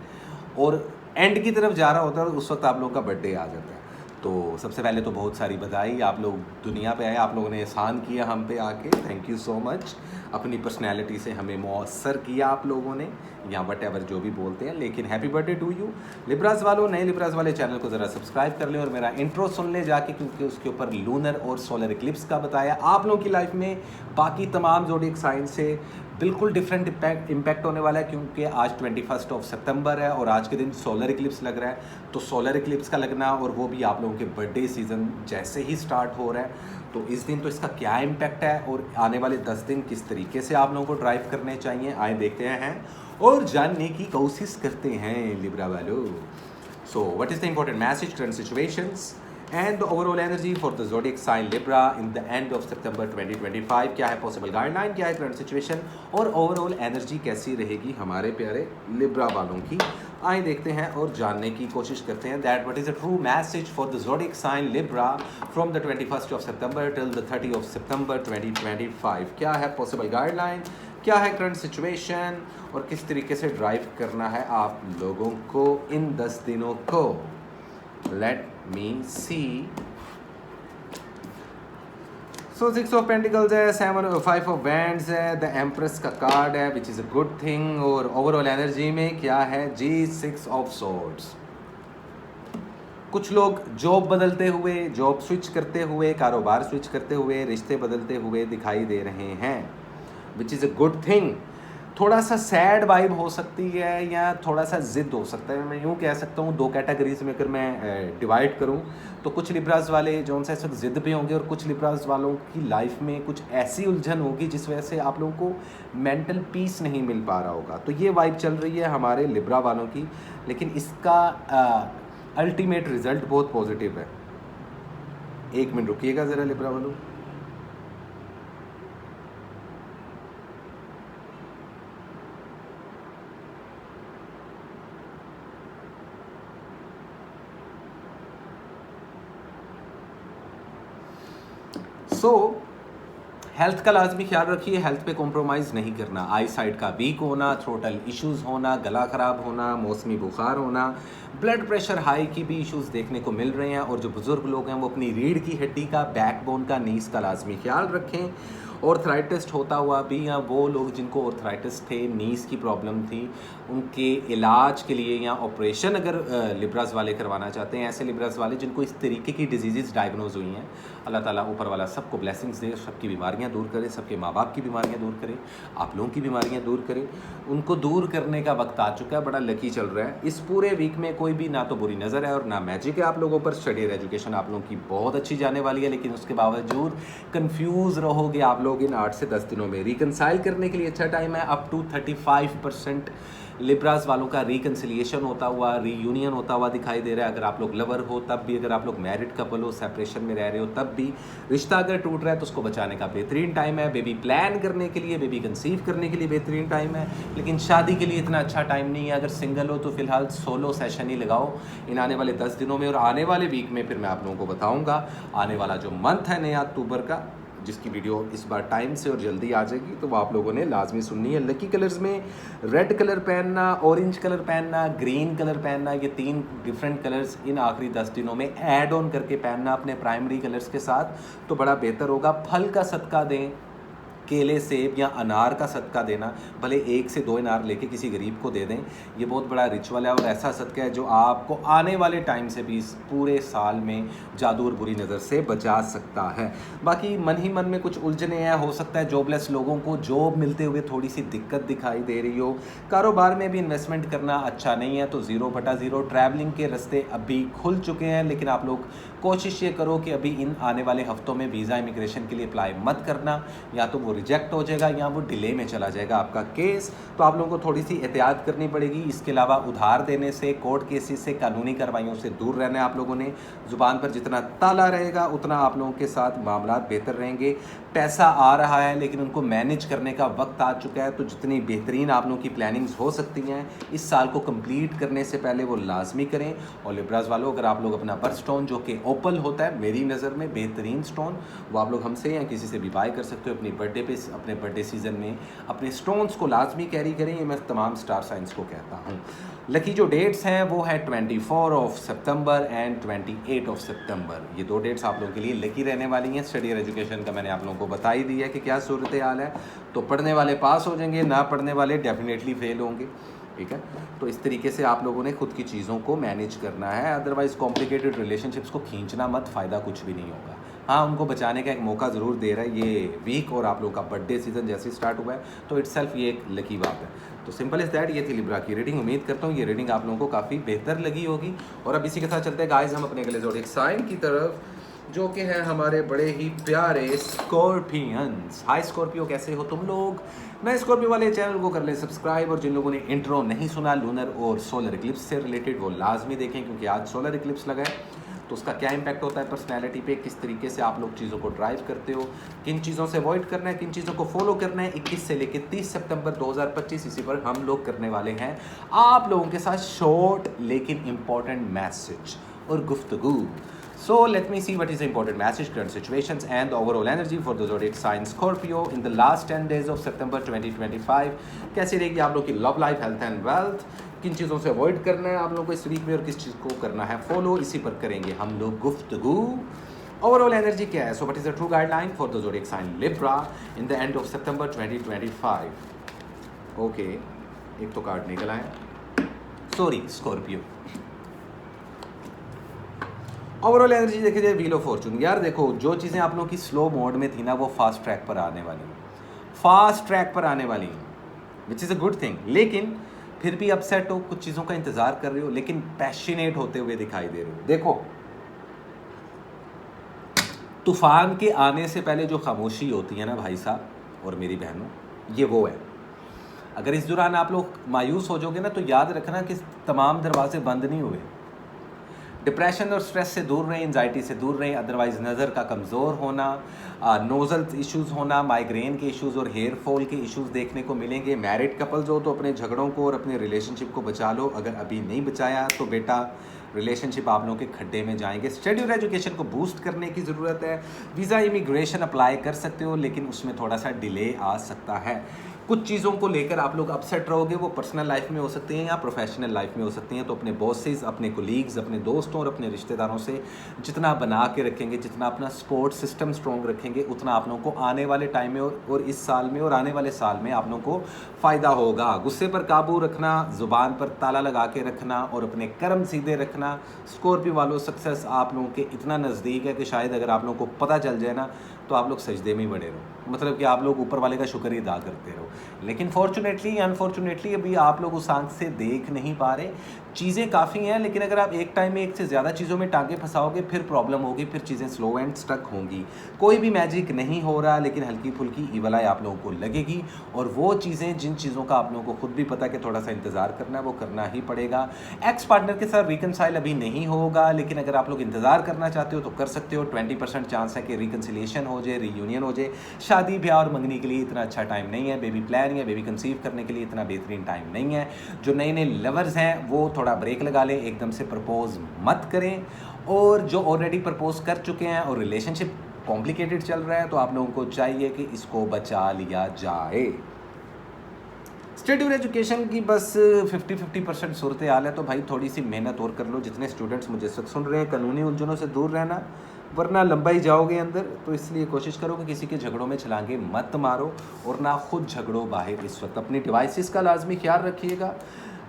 और एंड की तरफ जा रहा होता है, और उस वक्त आप लोगों का बर्थडे आ जाता है। तो सबसे पहले तो बहुत सारी बधाई, आप लोग दुनिया पे आए, आप लोगों ने एहसान किया हम पे आके, थैंक यू सो मच। अपनी पर्सनैलिटी से हमें मौसर किया आप लोगों ने, या वट एवर जो भी बोलते हैं, लेकिन happy birthday to you. Libras वालों, नए लिब्रास वाले चैनल को ज़रा सब्सक्राइब कर लें और मेरा इंट्रो सुन लें जाके, क्योंकि उसके ऊपर लूनर और सोलर इक्लिप्स का बताया। आप लोगों की लाइफ में बाकी तमाम ज़ोडिएक साइन से बिल्कुल डिफरेंट इम्पैक्ट होने वाला है, क्योंकि आज 21 ऑफ सितंबर है और आज के दिन सोलर इक्लिप्स लग रहा है। तो सोलर इक्लिप्स का लगना, और वो भी आप लोगों के बर्थडे सीज़न जैसे ही स्टार्ट हो रहा है, तो इस दिन तो इसका क्या इम्पैक्ट है, और आने वाले 10 दिन किस तरीके से आप लोगों को ड्राइव करने चाहिए, आए देखते हैं और जानने की कोशिश करते हैं लिब्रा वालों। So what is the important message, current situations and the overall energy for the zodiac sign Libra in the end of सितंबर 2025। क्या है पॉसिबल गाइडलाइन, क्या है करंट सिचुएशन, और ओवरऑल एनर्जी कैसी रहेगी हमारे प्यारे लिब्रा वालों की आइए देखते हैं और जानने की कोशिश करते हैं that what is a true message for the zodiac sign Libra from the 21st of September till the 30 of सितंबर 2025। क्या है पॉसिबल गाइडलाइन, क्या है करंट सिचुएशन और किस तरीके से ड्राइव करना है आप लोगों को इन 10 दिनों को। Let me see. So 6 of pentacles है, 5 ऑफ वैंड्स है, द एम्प्रेस का कार्ड है which is a good thing. और ओवरऑल एनर्जी में क्या है जी 6 ऑफ सोर्ड्स। कुछ लोग जॉब बदलते हुए, जॉब स्विच करते हुए, कारोबार स्विच करते हुए, रिश्ते बदलते हुए दिखाई दे रहे हैं which is a good thing. थोड़ा सा सैड वाइब हो सकती है या थोड़ा सा ज़िद हो सकता है। मैं यूँ कह सकता हूँ 2 कैटेगरीज में अगर मैं डिवाइड करूँ तो कुछ लिब्रास वाले जो उनसे इस वक्त ज़िद पे होंगे और कुछ लिब्रास वालों की लाइफ में कुछ ऐसी उलझन होगी जिस वजह से आप लोगों को मेंटल पीस नहीं मिल पा रहा होगा। तो ये वाइब चल रही है हमारे लिब्रा वालों की, लेकिन इसका अल्टीमेट रिजल्ट बहुत पॉजिटिव है। 1 मिनट रुकिएगा ज़रा लिब्रा वालों। हेल्थ का लाजमी ख्याल रखिए, हेल्थ पे कॉम्प्रोमाइज़ नहीं करना। आई साइड का वीक होना, थ्रोटल इश्यूज़ होना, गला ख़राब होना, मौसमी बुखार होना, ब्लड प्रेशर हाई की भी इश्यूज़ देखने को मिल रहे हैं। और जो बुज़ुर्ग लोग हैं वो अपनी रीढ़ की हड्डी का, बैकबोन का, नीस का लाजमी ख्याल रखें। ऑर्थराइटिस होता हुआ भी, या वो लोग जिनको ऑर्थराइटिस थे, नीस की प्रॉब्लम थी, उनके इलाज के लिए या ऑपरेशन अगर लिब्रास वाले करवाना चाहते हैं, ऐसे लिब्रास वाले जिनको इस तरीके की डिजीज़ डायग्नोज हुई हैं, अल्लाह ताला ऊपर वाला सबको ब्लेसिंग्स दे, सबकी बीमारियां दूर करे, सबके माँ बाप की बीमारियां दूर करे, आप लोगों की बीमारियां दूर करे। उनको दूर करने का वक्त आ चुका है, बड़ा लकी चल रहा है। इस पूरे वीक में कोई भी ना तो बुरी नज़र है और ना मैजिक है आप लोगों पर। स्टडी और एजुकेशन आप लोगों की बहुत अच्छी जाने वाली है, लेकिन उसके बावजूद कन्फ्यूज़ रहोगे आप लोग इन 8 से 10 दिनों में। रिकनसाइल करने के लिए अच्छा टाइम है। अप टू 35% लिब्रास वालों का रिकन्सिलिएशन होता हुआ, रीयूनियन होता हुआ दिखाई दे रहा है। अगर आप लोग लवर हो तब भी, अगर आप लोग मैरिड कपल हो, सेपरेशन में रह रहे हो तब भी, रिश्ता अगर टूट रहा है तो उसको बचाने का बेहतरीन टाइम है। बेबी प्लान करने के लिए, बेबी कंसीव करने के लिए बेहतरीन टाइम है, लेकिन शादी के लिए इतना अच्छा टाइम नहीं है। अगर सिंगल हो तो फिलहाल सोलो सेशन ही लगाओ इन आने वाले 10 दिनों में। और आने वाले वीक में फिर मैं आप लोगों को बताऊँगा आने वाला जो मंथ है नया अक्टूबर का, जिसकी वीडियो इस बार टाइम से और जल्दी आ जाएगी, तो वो आप लोगों ने लाजमी सुननी है। लकी कलर्स में रेड कलर पहनना, ऑरेंज कलर पहनना, ग्रीन कलर पहनना, ये 3 डिफरेंट कलर्स इन आखिरी 10 दिनों में ऐड ऑन करके पहनना अपने प्राइमरी कलर्स के साथ, तो बड़ा बेहतर होगा। फल का सदका दें, केले, सेब या अनार का सदका देना, भले 1 से 2 अनार लेके किसी गरीब को दे दें, ये बहुत बड़ा रिचुअल है और ऐसा सदका है जो आपको आने वाले टाइम से भी इस पूरे साल में जादू और बुरी नज़र से बचा सकता है। बाकी मन ही मन में कुछ उलझने हैं, हो सकता है जॉबलेस लोगों को जॉब मिलते हुए थोड़ी सी दिक्कत दिखाई दे रही हो। कारोबार में भी इन्वेस्टमेंट करना अच्छा नहीं है, तो 0/0। ट्रैवलिंग के रास्ते अभी खुल चुके हैं, लेकिन आप लोग कोशिश ये करो कि अभी इन आने वाले हफ्तों में वीज़ा इमिग्रेशन के लिए अप्लाई मत करना, या तो वो रिजेक्ट हो जाएगा या वो डिले में चला जाएगा आपका केस। तो आप लोगों को थोड़ी सी एहतियात करनी पड़ेगी। इसके अलावा उधार देने से, कोर्ट केसेस से, कानूनी कार्रवाइयों से दूर रहना है आप लोगों ने। ज़ुबान पर जितना ताला रहेगा उतना आप लोगों के साथ मामला बेहतर रहेंगे। पैसा आ रहा है लेकिन उनको मैनेज करने का वक्त आ चुका है, तो जितनी बेहतरीन आप लोगों की प्लानिंग्स हो सकती हैं इस साल को कंप्लीट करने से पहले वो लाजमी करें। और लिब्रास वालों, अगर आप लोग अपना बर्थ स्टोन जो कि ओपल होता है, मेरी नज़र में बेहतरीन स्टोन, वो आप लोग हमसे या किसी से भी बाय कर सकते हो अपनी बर्थडे पे, अपने बर्थडे सीजन में अपने स्टोन्स को लाजमी कैरी करें। ये मैं तमाम स्टार साइंस को कहता हूँ। लकी जो डेट्स हैं वो है 24 ऑफ सितंबर एंड 28 ऑफ सितंबर। ये 2 डेट्स आप लोगों के लिए लकी रहने वाली हैं। स्टडी और एजुकेशन का मैंने आप लोगों को बता ही दिया है कि क्या सूरत हाल है। तो पढ़ने वाले पास हो जाएंगे, ना पढ़ने वाले डेफिनेटली फेल होंगे। ठीक है, तो इस तरीके से आप लोगों ने खुद की चीज़ों को मैनेज करना है। अदरवाइज़ कॉम्प्लिकेटेड रिलेशनशिप्स को खींचना मत, फ़ायदा कुछ भी नहीं होगा। हाँ, उनको बचाने का एक मौका ज़रूर दे रहा है ये वीक, और आप लोगों का बर्थडे सीजन जैसे स्टार्ट हुआ है तो इट्सेल्फ ये एक लकी बात है। तो सिंपल इज़ दैट, ये थी लिब्रा की रीडिंग। उम्मीद करता हूँ ये रीडिंग आप लोगों को काफ़ी बेहतर लगी होगी। और अब इसी के साथ चलते हैं गाइस हम अपने अगले ज़ोडिएक साइन की तरफ, जो कि हैं हमारे बड़े ही प्यारे स्कॉर्पियंस। हाय स्कॉर्पियो, कैसे हो तुम लोग? नए स्कॉर्पियो वाले चैनल को कर ले सब्सक्राइब, और जिन लोगों ने इंट्रो नहीं सुना लूनर और सोलर इक्लिप्स से रिलेटेड वो लाजमी देखें, क्योंकि आज सोलर इक्लिप्स लगा है। तो उसका क्या इम्पैक्ट होता है पर्सनैलिटी पे, किस तरीके से आप लोग चीज़ों को ड्राइव करते हो, किन चीज़ों से अवॉइड करना है, किन चीज़ों को फॉलो करना है। 21 से लेकर 30 सितंबर 2025 इसी पर हम लोग करने वाले हैं आप लोगों के साथ शॉर्ट लेकिन इम्पॉर्टेंट मैसेज और गुफ्तगू। So let me see what is the important message, current situations and the overall energy for the zodiac sign Scorpio in the last 10 days of September 2025। कैसी रहेगी आप लोग की love life, health and wealth, किन चीज़ों से avoid करना है आप लोगों को इस वीक में और किस चीज़ को करना है फॉलो, इसी पर करेंगे हम लोग गुफ्तगू। ओवरऑल एनर्जी क्या है? So what is the true guideline for the zodiac sign Libra in the end of September 2025। Okay, एक तो कार्ड निकला है, सॉरी स्कॉर्पियो। ओवरऑल एनर्जी देखिए जाए, व्हील ऑफ फॉर्चून। यार देखो, जो चीज़ें आप लोगों की स्लो मोड में थी ना, वो फास्ट ट्रैक पर आने वाली हैं, फास्ट ट्रैक पर आने वाली हैं, which is a good thing. लेकिन फिर भी अपसेट हो, कुछ चीज़ों का इंतज़ार कर रहे हो, लेकिन पैशनेट होते हुए दिखाई दे रहे हो। देखो, तूफान के आने से पहले जो खामोशी होती है ना भाई साहब और मेरी बहनों, ये वो है। अगर इस दौरान आप लोग मायूस हो जाओगे ना, तो याद रखना कि तमाम दरवाजे बंद नहीं हुए। डिप्रेशन और स्ट्रेस से दूर रहें, एंजाइटी से दूर रहें, अदरवाइज़ नज़र का कमज़ोर होना, नोज़ल इश्यूज़ होना, माइग्रेन के इश्यूज़ और हेयर फॉल के इश्यूज़ देखने को मिलेंगे। मैरिड कपल्स हो तो अपने झगड़ों को और अपने रिलेशनशिप को बचा लो, अगर अभी नहीं बचाया तो बेटा रिलेशनशिप आप लोगों के खड्डे में जाएंगे। स्टडी और एजुकेशन को बूस्ट करने की ज़रूरत है। वीज़ा इमिग्रेशन अप्लाई कर सकते हो, लेकिन उसमें थोड़ा सा डिले आ सकता है। कुछ चीज़ों को लेकर आप लोग अपसेट रहोगे, वो पर्सनल लाइफ में हो सकती हैं या प्रोफेशनल लाइफ में हो सकती हैं। तो अपने बॉसेस, अपने कोलीग्स, अपने दोस्तों और अपने रिश्तेदारों से जितना बना के रखेंगे, जितना अपना सपोर्ट सिस्टम स्ट्रॉन्ग रखेंगे, उतना आप लोगों को आने वाले टाइम में और इस साल में और आने वाले साल में आप लोगों को फ़ायदा होगा। गुस्से पर काबू रखना, ज़ुबान पर ताला लगा के रखना और अपने कर्म सीधे रखना। स्कॉर्पियो वालों, सक्सेस आप लोगों के इतना नज़दीक है कि शायद अगर आप लोगों को पता चल जाए ना, तो आप लोग सजदे में ही बड़े रहो, मतलब कि आप लोग ऊपर वाले का शुक्र ही अदा करते रहो। लेकिन फॉर्चुनेटली अनफॉर्चुनेटली अभी आप लोग उस आंख से देख नहीं पा रहे। चीज़ें काफ़ी हैं, लेकिन अगर आप एक टाइम में एक से ज़्यादा चीज़ों में टांगे फंसाओगे, फिर प्रॉब्लम होगी, फिर चीज़ें स्लो एंड स्टक होंगी। कोई भी मैजिक नहीं हो रहा, लेकिन हल्की फुल्की ईवल आई आप लोगों को लगेगी। और वो चीज़ें, जिन चीज़ों का आप लोगों को खुद भी पता है कि थोड़ा सा इंतज़ार करना है, वो करना ही पड़ेगा। एक्स पार्टनर के साथ रिकनसाइल अभी नहीं होगा, लेकिन अगर आप लोग इंतज़ार करना चाहते हो तो कर सकते हो। 20% चांस है कि रिकनसिलिएशन हो जाए, रीयूनियन हो जाए। शादी ब्याह और मंगनी के लिए इतना अच्छा टाइम नहीं है। बेबी प्लान या बेबी कंसीव करने के लिए इतना बेहतरीन टाइम नहीं है। जो नए नए लवर्स हैं वो थोड़ा ब्रेक लगा लें, एकदम से प्रपोज मत करें। और जो ऑलरेडी प्रपोज कर चुके हैं और रिलेशनशिप कॉम्प्लिकेटेड चल रहा है, तो आप लोगों को चाहिए कि इसको बचा लिया जाए। स्टडी और एजुकेशन की बस 50% सूरत हाल है, तो भाई थोड़ी सी मेहनत और कर लो। जितने स्टूडेंट्स मुझे सुन रहे हैं, कानूनी उलझनों से दूर रहना, वरना लंबा ही जाओगे अंदर। तो इसलिए कोशिश करो कि किसी के झगड़ों में छलांगे मत मारो और ना खुद झगड़ो बाहर। इस वक्त अपनी डिवाइसेस का लाजमी ख्याल रखिएगा।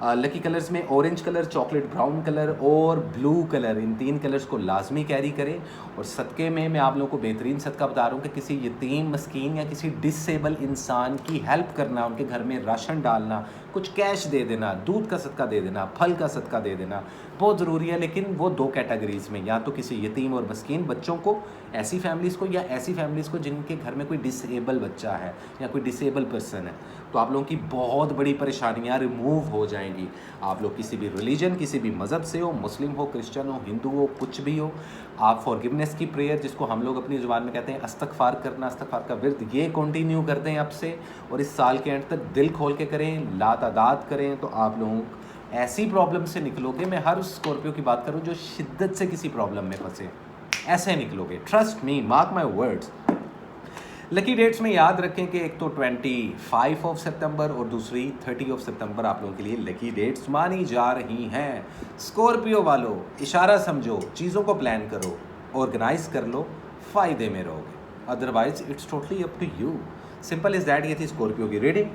लकी कलर्स में orange colour, chocolate brown colour और ब्लू कलर, इन 3 कलर्स को लाजमी कैरी करें। और सदक़े में मैं आप लोगों को बेहतरीन सदका बता रहा हूँ कि किसी यतीम, मस्कीन या किसी डिसेबल इंसान की हेल्प करना, उनके घर में राशन डालना, कुछ कैश दे देना, दूध का सदका दे देना, फल का सदका दे देना बहुत ज़रूरी है। लेकिन वो 2 कैटेगरीज़ में, या तो किसी यतीम और मस्कीन बच्चों को, ऐसी फैमिलीज़ को, या ऐसी फैमिलीज़ को जिनके घर में कोई डिसेबल बच्चा है या कोई डिसेबल पर्सन है, तो आप लोगों की बहुत बड़ी परेशानियां रिमूव हो जाएंगी। आप लोग किसी भी रिलीजन, किसी भी मज़हब से हो, मुस्लिम हो, क्रिश्चियन हो, हिंदू हो, कुछ भी हो, आप फॉरगिवनेस की प्रेयर, जिसको हम लोग अपनी ज़ुबान में कहते हैं इस्तग़फ़ार करना, इस्तग़फ़ार का विर्द, ये कंटिन्यू कर दें अब से और इस साल के एंड तक दिल खोल के करें, लातादाद करें, तो आप लोगों ऐसी प्रॉब्लम से निकलोगे। मैं हर उस स्कॉर्पियो की बात करूँ जो शिद्दत से किसी प्रॉब्लम में फंसे, ऐसे निकलोगे, trust me, mark my words. Lucky dates में याद रखें कि एक तो 25 ऑफ सितंबर और दूसरी 30 ऑफ सितंबर आप लोगों के लिए लकी डेट्स मानी जा रही हैं। स्कॉर्पियो वालों, इशारा समझो, चीज़ों को प्लान करो, ऑर्गेनाइज कर लो, फ़ायदे में रहोगे, otherwise it's totally up to you. Simple is that. ये थी स्कॉर्पियो की रीडिंग।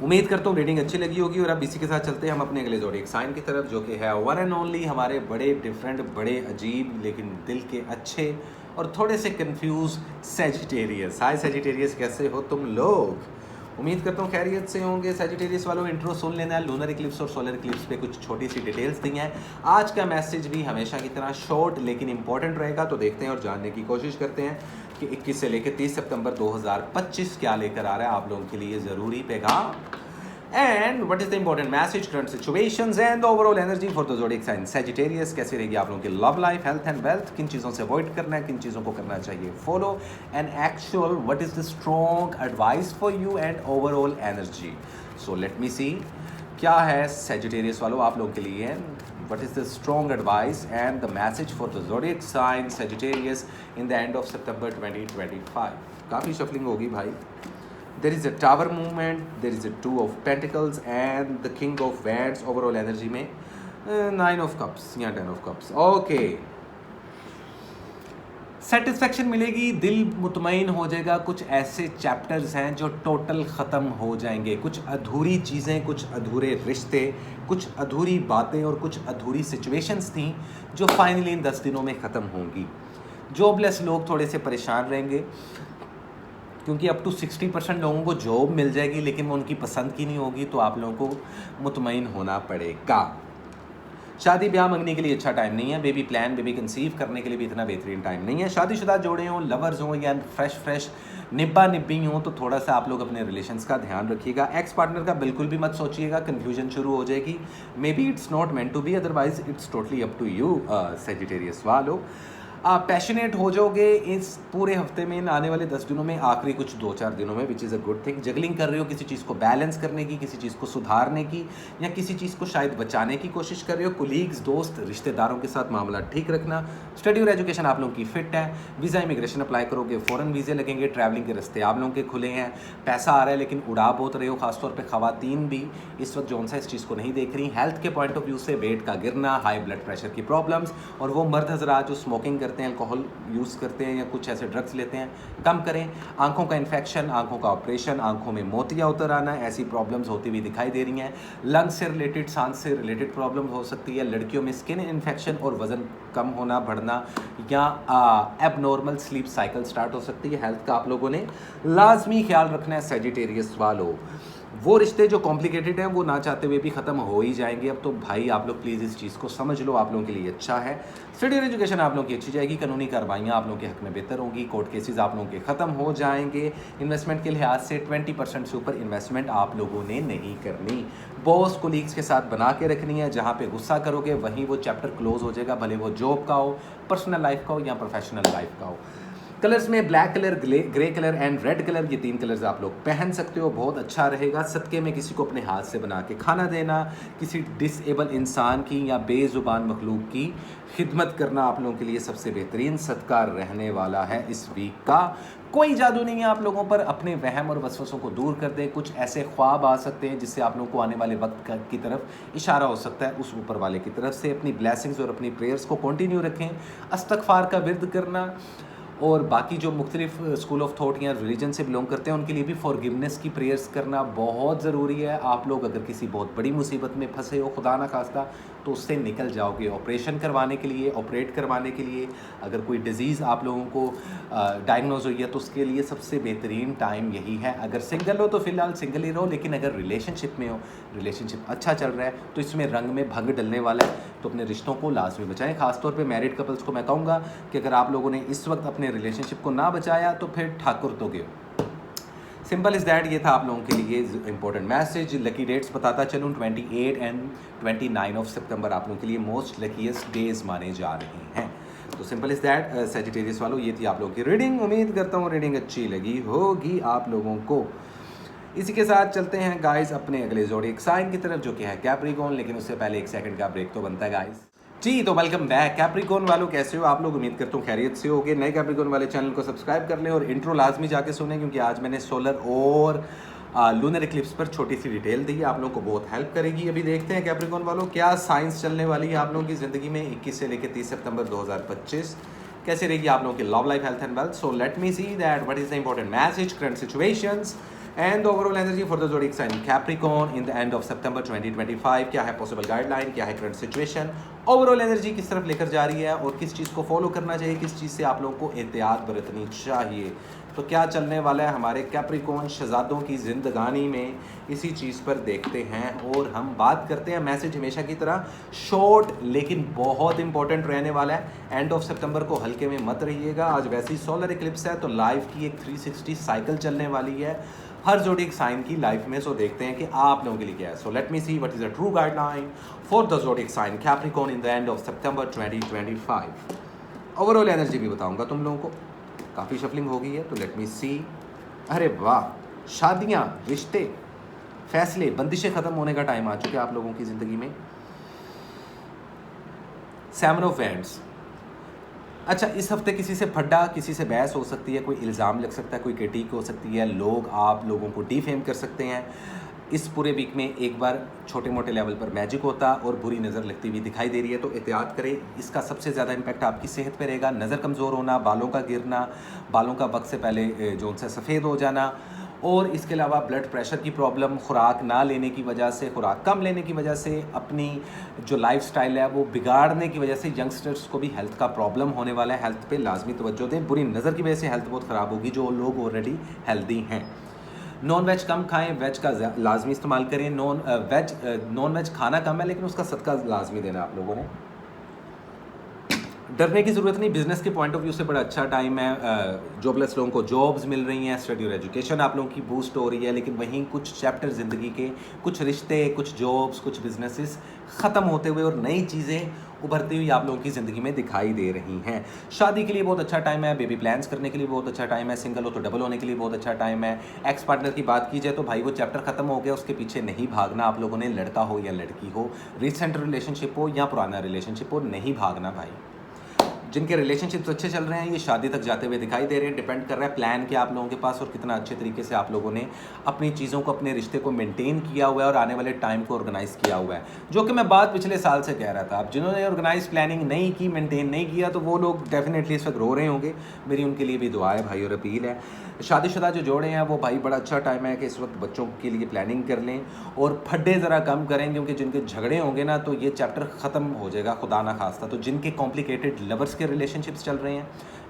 उम्मीद करता हूँ रीडिंग अच्छी लगी होगी। और अब इसी के साथ चलते हैं हम अपने अगले ज़ोडिएक साइन की तरफ, जो कि है वन एंड ओनली हमारे बड़े डिफरेंट, बड़े अजीब लेकिन दिल के अच्छे और थोड़े से कंफ्यूज सैजिटेरियस। हाय सैजिटेरियस, कैसे हो तुम लोग? उम्मीद करता हूँ खैरियत से होंगे। सैजिटेरियस वालों, इंट्रो सुन लेना है। लूनर इक्लिप्स और सोलर इक्लिप्स पे कुछ छोटी सी डिटेल्स दी हैं। आज का मैसेज भी हमेशा की तरह शॉर्ट लेकिन इंपॉर्टेंट रहेगा, तो देखते हैं और जानने की कोशिश करते हैं कि 21 से लेकर 30 सितंबर 2025 क्या लेकर आ रहा है आप लोगों के लिए ज़रूरी पैगाम। And what is the important message, current situations and overall energy for the zodiac sign Sagittarius. कैसी रहेगी आप लोगों की love life, health and wealth, किन चीज़ों से अवॉइड करना है, किन चीज़ों को करना चाहिए follow, and actual what is the strong advice for you and overall energy. So let me see क्या है सैजिटेरियस वालों आप लोगों के लिए, what is the strong advice and the message for the zodiac sign Sagittarius in the end of September 2025। काफ़ी shuffling होगी भाई। There is a tower movement, there is a two of pentacles and the king of wands overall energy में 9 of cups या 10 of cups। Okay, satisfaction मिलेगी, दिल मुतमईन हो जाएगा। कुछ ऐसे चैप्टर्स हैं जो टोटल ख़त्म हो जाएंगे, कुछ अधूरी चीज़ें, कुछ अधूरे रिश्ते, कुछ अधूरी बातें और कुछ अधूरी सिचुएशंस थी जो फाइनली इन 10 दिनों में ख़त्म होंगी। जॉबलेस लोग थोड़े से परेशान रहेंगे क्योंकि अप टू 60% लोगों को जॉब मिल जाएगी लेकिन वो उनकी पसंद की नहीं होगी, तो आप लोगों को मुतमईन होना पड़ेगा। शादी ब्याह मंगने के लिए अच्छा टाइम नहीं है, बेबी प्लान, बेबी कंसीव करने के लिए भी इतना बेहतरीन टाइम नहीं है। शादीशुदा जोड़े हों, लवर्स हों या फ्रेश निब्बा निब्बी हों तो थोड़ा सा आप लोग अपने रिलेशंस का ध्यान रखिएगा। एक्स पार्टनर का बिल्कुल भी मत सोचिएगा, कन्फ्यूजन शुरू हो जाएगी। Maybe it's not meant to be, otherwise it's totally up to you Sagittarius वालों। आप पैशनेट हो जाओगे इस पूरे हफ्ते में, इन आने वाले 10 दिनों में, आखिरी कुछ 2-4 दिनों में, विच is a good thing. Juggling कर रहे हो किसी चीज़ को बैलेंस करने की, किसी चीज़ को सुधारने की या किसी चीज़ को शायद बचाने की कोशिश कर रहे हो। कोलीग्स, दोस्त, रिश्तेदारों के साथ मामला ठीक रखना। स्टडी और एजुकेशन आप लोगों की फिट है। वीज़ा इमिग्रेशन अप्लाई करोगे, फ़ॉरेन वीज़े लगेंगे, ट्रैवलिंग के रास्ते आप लोगों के खुले हैं। पैसा आ रहा है लेकिन उड़ा बहुत रहे हो, खासतौर पर ख़वातीन भी इस वक्त जौन सा इस चीज़ को नहीं देख रही। हेल्थ के पॉइंट ऑफ व्यू से वेट का गिरना, हाई ब्लड प्रेशर की प्रॉब्लम्स, और वो मर्द हजरात जो स्मोकिंग करते हैं, अल्कोहल यूज़ करते हैं या कुछ ऐसे ड्रग्स लेते हैं, कम करें। आंखों का इन्फेक्शन, आंखों का ऑपरेशन, आंखों में मोतिया उतर आना, ऐसी प्रॉब्लम्स होती हुई दिखाई दे रही हैं। लंग्स से रिलेटेड, सांस से रिलेटेड प्रॉब्लम हो सकती है। लड़कियों में स्किन इन्फेक्शन और वज़न कम होना, बढ़ना या एबनॉर्मल स्लीप साइकिल स्टार्ट हो सकती है। हेल्थ का आप लोगों ने लाजमी ख्याल रखना है सैजिटेरियस वालों। वो रिश्ते जो कॉम्प्लिकेटेड हैं वो ना चाहते हुए भी ख़त्म हो ही जाएंगे अब तो भाई। आप लोग प्लीज़ इस चीज़ को समझ लो, आप लोगों के लिए अच्छा है। स्टडी और एजुकेशन आप लोगों की अच्छी जाएगी। कानूनी कार्रवाइयाँ आप लोगों के हक में बेहतर होंगी। कोर्ट केसेस आप लोगों के ख़त्म हो जाएंगे। इन्वेस्टमेंट के लिहाज से 20% से ऊपर इन्वेस्टमेंट आप लोगों ने नहीं करनी। बॉस कोलीग्स के साथ बना के रखनी है। जहाँ पे गुस्सा करोगे वहीं वो चैप्टर क्लोज हो जाएगा, भले वो जॉब का हो, पर्सनल लाइफ का हो या प्रोफेशनल लाइफ का हो। कलर्स में black colour, grey colour and red colour, ये 3 कलर्स आप लोग पहन सकते हो, बहुत अच्छा रहेगा। सदक़े में किसी को अपने हाथ से बना के खाना देना, किसी डिसेबल इंसान की या बेज़ुबान मखलूक की खिदमत करना आप लोगों के लिए सबसे बेहतरीन सदका रहने वाला है इस वीक का। कोई जादू नहीं है आप लोगों पर, अपने वहम और वसवसों को दूर कर दें। कुछ ऐसे ख्वाब आ सकते हैं जिससे आप लोगों को आने वाले वक्त की तरफ इशारा हो सकता है उस ऊपर वाले की तरफ से। अपनी ब्लेसिंग्स और अपनी प्रेयर्स को कंटिन्यू रखें। इस्तग़फ़ार का विर्द करना, और बाकी जो मुख्तलिफ स्कूल ऑफ थॉट या रिलीजन से बिलोंग करते हैं उनके लिए भी फॉरगिवनेस की प्रेयर्स करना बहुत ज़रूरी है। आप लोग अगर किसी बहुत बड़ी मुसीबत में फंसे हो, खुदा ना खास्ता, तो उससे निकल जाओगे। ऑपरेशन करवाने के लिए, ऑपरेट करवाने के लिए, अगर कोई डिज़ीज़ आप लोगों को डायग्नोज हुई है तो उसके लिए सबसे बेहतरीन टाइम यही है। अगर सिंगल हो तो फ़िलहाल सिंगल ही रहो, लेकिन अगर रिलेशनशिप में हो, रिलेशनशिप अच्छा चल रहा है तो इसमें रंग में भंग डलने वाला है, तो अपने रिश्तों को लाजमी बचाएं। ख़ासतौर पे मैरिड कपल्स को मैं कहूँगा कि अगर आप लोगों ने इस वक्त अपने रिलेशनशिप को ना बचाया तो फिर ठाकुर तो गए। Simple is that. ये था आप लोगों के लिए इंपॉर्टेंट मैसेज। लकी डेट्स बताता चलूँ, 28 एंड 29 ऑफ सितंबर आप लोगों के लिए मोस्ट लकीएस्ट डेज़ माने जा रहे हैं। तो सिंपल इज़ दैट सैजिटेरियस वालों, ये थी आप लोगों की रीडिंग। उम्मीद करता हूँ रीडिंग अच्छी लगी होगी आप लोगों को। इसी के साथ चलते हैं गाइस अपने अगले ज़ोडिएक साइन की तरफ, जो कि है कैप्रिकॉर्न। लेकिन उससे पहले 1 सेकंड का ब्रेक तो बनता है गाइस जी। तो वेलकम बैक कैप्रिकॉर्न वालों, कैसे हो आप लोग? उम्मीद करता हूँ खैरियत से होगे। नए कैप्रिकॉर्न वाले चैनल को सब्सक्राइब कर लें और इंट्रो लाजमी जाके सुने, क्योंकि आज मैंने सोलर और लूनर इक्लिप्स पर छोटी सी डिटेल दी है, आप लोगों को बहुत हेल्प करेगी। अभी देखते हैं कैप्रिकॉर्न वालों क्या साइंस चलने वाली है आप लोगों की ज़िंदगी में 21 से लेकर 30 सितंबर 2025। कैसे रहेगी आप लोगों की love life, health and wealth. So let me see that what is the important message, current situations and the overall energy for the zodiac sign Capricorn in the end of September 2025। क्या है possible guideline, क्या है current situation, overall energy किस तरफ लेकर जा रही है और किस चीज़ को फॉलो करना चाहिए, किस चीज़ से आप लोगों को एहतियात बरतनी चाहिए। तो क्या चलने वाला है हमारे कैप्रिकॉर्न शहजादों की ज़िंदगानी में, इसी चीज़ पर देखते हैं। और हम बात करते हैं, मैसेज हमेशा की तरह शॉर्ट लेकिन बहुत इंपॉर्टेंट रहने वाला है। एंड ऑफ सितंबर को हल्के में मत रहिएगा। आज वैसी सोलर इक्लिप्स है तो लाइफ की एक 360 साइकिल चलने वाली है। हर ज़ोडिएक साइन की लाइफ में। सो देखते हैं कि आप लोगों के लिए क्या है। So let me see what is the true guideline for the zodiac sign Capricorn in the end of September 2025। Overall energy भी बताऊंगा तुम लोगों को। काफ़ी शफलिंग हो गई है तो लेट मी सी। अरे वाह, शादियां, रिश्ते, फैसले, बंदिशें ख़त्म होने का टाइम आ चुका है आप लोगों की ज़िंदगी में। Seven of wands. अच्छा, इस हफ्ते किसी से फड्डा, किसी से बहस हो सकती है, कोई इल्ज़ाम लग सकता है, कोई क्रिटिक हो सकती है, लोग आप लोगों को डिफेम कर सकते हैं। इस पूरे वीक में एक बार छोटे मोटे लेवल पर मैजिक होता और बुरी नज़र लगती हुई दिखाई दे रही है, तो एहतियात करें। इसका सबसे ज़्यादा इम्पैक्ट आपकी सेहत पे रहेगा। नज़र कमज़ोर होना, बालों का गिरना, बालों का वक्त से पहले जो उनसे सफ़ेद हो जाना, और इसके अलावा ब्लड प्रेशर की प्रॉब्लम, खुराक ना लेने की वजह से, खुराक कम लेने की वजह से, अपनी जो लाइफस्टाइल है वो बिगाड़ने की वजह से यंगस्टर्स को भी हेल्थ का प्रॉब्लम होने वाला है। हेल्थ पे लाजमी तवज्जो दें। बुरी नज़र की वजह से हेल्थ बहुत ख़राब होगी जो लोग ऑलरेडी हेल्दी हैं। नॉन वेज कम खाएं, वेज का लाजमी इस्तेमाल करें। नॉन वेज खाना कम है लेकिन उसका सदका लाजमी देना आप लोगों ने। डरने की ज़रूरत नहीं। बिजनेस के पॉइंट ऑफ व्यू से बड़ा अच्छा टाइम है। जॉबलेस लोगों को जॉब्स मिल रही हैं, स्टडी और एजुकेशन आप लोगों की बूस्ट हो रही है। लेकिन वहीं कुछ चैप्टर ज़िंदगी के, कुछ रिश्ते, कुछ जॉब्स, कुछ बिजनेसेस ख़त्म होते हुए और नई चीज़ें उभरती हुई आप लोगों की ज़िंदगी में दिखाई दे रही हैं। शादी के लिए बहुत अच्छा टाइम है। बेबी प्लान्स करने के लिए बहुत अच्छा टाइम है। सिंगल हो तो डबल होने के लिए बहुत अच्छा टाइम है। एक्स पार्टनर की बात की जाए तो भाई वो चैप्टर ख़त्म हो गया, उसके पीछे नहीं भागना आप लोगों ने। लड़का हो या लड़की हो, रिसेंट रिलेशनशिप हो या पुराना रिलेशनशिप हो, नहीं भागना भाई। जिनके रिलेशनशिप्स अच्छे चल रहे हैं ये शादी तक जाते हुए दिखाई दे रहे हैं। डिपेंड कर रहा है प्लान क्या आप लोगों के पास और कितना अच्छे तरीके से आप लोगों ने अपनी चीज़ों को, अपने रिश्ते को मेंटेन किया हुआ है और आने वाले टाइम को ऑर्गेनाइज़ किया हुआ है। जो कि मैं बात पिछले साल से कह रहा था। अब जिन्होंने ऑर्गेनाइज प्लानिंग नहीं की, मेंटेन नहीं किया, तो वो लोग डेफिनेटली इस वक्त रो रहे होंगे। मेरी उनके लिए भी दुआ है भाई और अपील है। शादीशुदा जो जोड़े हैं वो भाई बड़ा अच्छा टाइम है कि इस वक्त बच्चों के लिए प्लानिंग कर लें और फड्डे ज़रा कम करें, क्योंकि जिनके झगड़े होंगे ना तो ये चैप्टर ख़त्म हो जाएगा खुदा ना खास्ता। तो जिनके कॉम्प्लिकेटेड लवर्स के रिलेशनशिप्स चल रहे हैं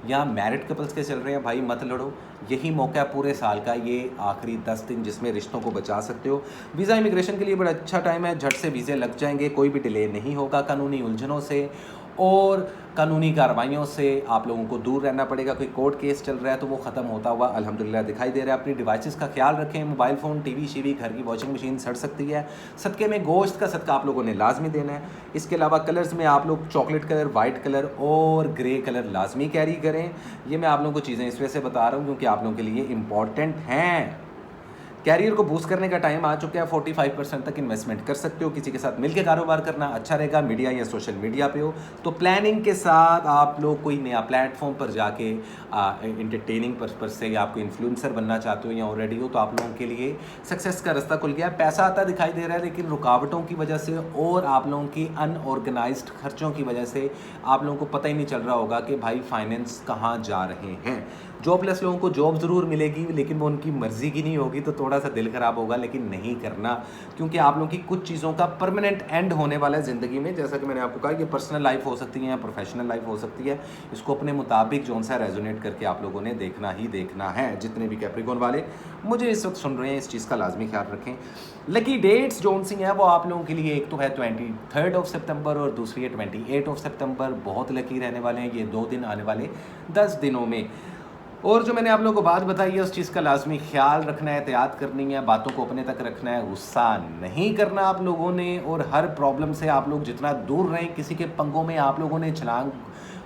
या मैरिड कपल्स के चल रहे हैं, भाई मत लड़ो। यही मौका है पूरे साल का, ये आखिरी 10 दिन जिसमें रिश्तों को बचा सकते हो। वीज़ा इमिग्रेशन के लिए बड़ा अच्छा टाइम है। झट से वीज़े लग जाएंगे, कोई भी डिले नहीं होगा। कानूनी उलझनों से और कानूनी कार्रवाइयों से आप लोगों को दूर रहना पड़ेगा। कोई कोर्ट केस चल रहा है तो वो ख़त्म होता हुआ अल्हम्दुलिल्लाह दिखाई दे रहा है। अपनी डिवाइसेस का ख्याल रखें। मोबाइल फ़ोन, टीवी शीवी, घर की वॉशिंग मशीन सड़ सकती है। सदक़े में गोश्त का सदका आप लोगों ने लाजमी देना है। इसके अलावा कलर्स में आप लोग चॉकलेट कलर, वाइट कलर और ग्रे कलर लाजमी कैरी करें। ये मैं आप लोगों को चीज़ें इस वजह से बता रहा हूँ क्योंकि आप लोगों के लिए इंपॉर्टेंट हैं। कैरियर को बूस्ट करने का टाइम आ चुका है। 45% तक इन्वेस्टमेंट कर सकते हो। किसी के साथ मिलकर कारोबार करना अच्छा रहेगा। मीडिया या सोशल मीडिया पे हो तो प्लानिंग के साथ आप लोग कोई नया प्लेटफॉर्म पर जाके इंटरटेनिंग पर्पज से आपको इन्फ्लुएंसर बनना चाहते हो या ऑलरेडी हो तो आप लोगों के लिए सक्सेस का रास्ता खुल गया। पैसा आता दिखाई दे रहा है लेकिन रुकावटों की वजह से और आप लोगों की अनऑर्गेनाइज्ड खर्चों की वजह से आप लोगों को पता ही नहीं चल रहा होगा कि भाई फाइनेंस कहाँ जा रहे हैं। जॉबलेस लोगों को जॉब ज़रूर मिलेगी लेकिन वो उनकी मर्ज़ी की नहीं होगी, तो थोड़ा सा दिल ख़राब होगा, लेकिन नहीं करना क्योंकि आप लोगों की कुछ चीज़ों का परमानेंट एंड होने वाला है ज़िंदगी में। जैसा कि मैंने आपको कहा कि पर्सनल लाइफ हो सकती है या प्रोफेशनल लाइफ हो सकती है। इसको अपने मुताबिक जो सा रेजोनेट करके आप लोगों ने देखना ही देखना है। जितने भी कैप्रिकॉर्न वाले मुझे इस वक्त सुन रहे हैं इस चीज़ का लाजमी ख्याल रखें। लकी डेट्स जो सी हैं वो आप लोगों के लिए एक तो है 23 ऑफ सितंबर और दूसरी है 28 ऑफ सितंबर। बहुत लकी रहने वाले हैं ये 2 दिन आने वाले 10 दिनों में। और जो मैंने आप लोगों को बात बताई है उस चीज़ का लाजमी ख्याल रखना है, एहतियात करनी है, बातों को अपने तक रखना है, गुस्सा नहीं करना आप लोगों ने। और हर प्रॉब्लम से आप लोग जितना दूर रहें, किसी के पंगों में आप लोगों ने छलांग,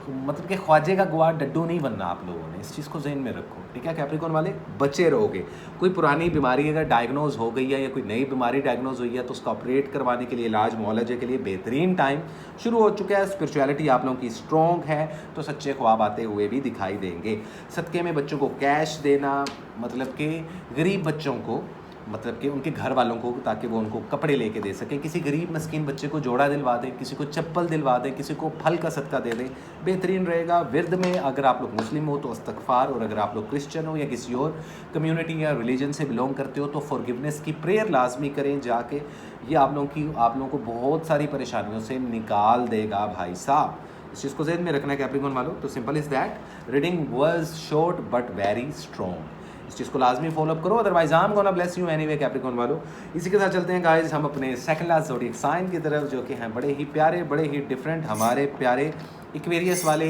मतलब कि ख्वाजे का गुआ डड्डू नहीं बनना आप लोगों ने। इस चीज़ को ज़हन में रखो, ठीक है कैप्रिकॉर्न वाले। बचे रहोगे। कोई पुरानी बीमारी अगर डायग्नोज हो गई है या कोई नई बीमारी डायग्नोज हुई है तो उसका ऑपरेट करवाने के लिए, इलाज मुआलजे के लिए बेहतरीन टाइम शुरू हो चुका है। स्पिरिचुअलिटी आप लोगों की स्ट्रॉन्ग है तो सच्चे ख्वाब आते हुए भी दिखाई देंगे। सदक़े में बच्चों को कैश देना, मतलब कि गरीब बच्चों को, मतलब कि उनके घर वालों को, ताकि वो उनको कपड़े लेके दे सकें। किसी गरीब मस्कीन बच्चे को जोड़ा दिलवा दें, किसी को चप्पल दिलवा दें, किसी को फल का सदका दे दें, बेहतरीन रहेगा। विरद में अगर आप लोग मुस्लिम हो तो इस्तग़फ़ार, और अगर आप लोग क्रिश्चियन हो या किसी और कम्युनिटी या रिलीजन से बिलोंग करते हो तो फॉरगिवनेस की प्रेयर लाजमी करें जाके। ये आप लोगों को बहुत सारी परेशानियों से निकाल देगा भाई साहब। इस चीज़ को ज़हन में रखना है कैप्रिकॉर्न वालों। तो simple is that, reading was short but very strong. इस चीज़ को लाजमी फॉलो अप करो, otherwise I am gonna bless you anyway Capricorn वालों। इसी के साथ चलते हैं गाइस हम अपने सेकंड लास्ट ज़ोडिएक साइन की तरफ, जो कि हैं बड़े ही प्यारे, बड़े ही डिफरेंट, हमारे प्यारे इक्वेरियस वाले।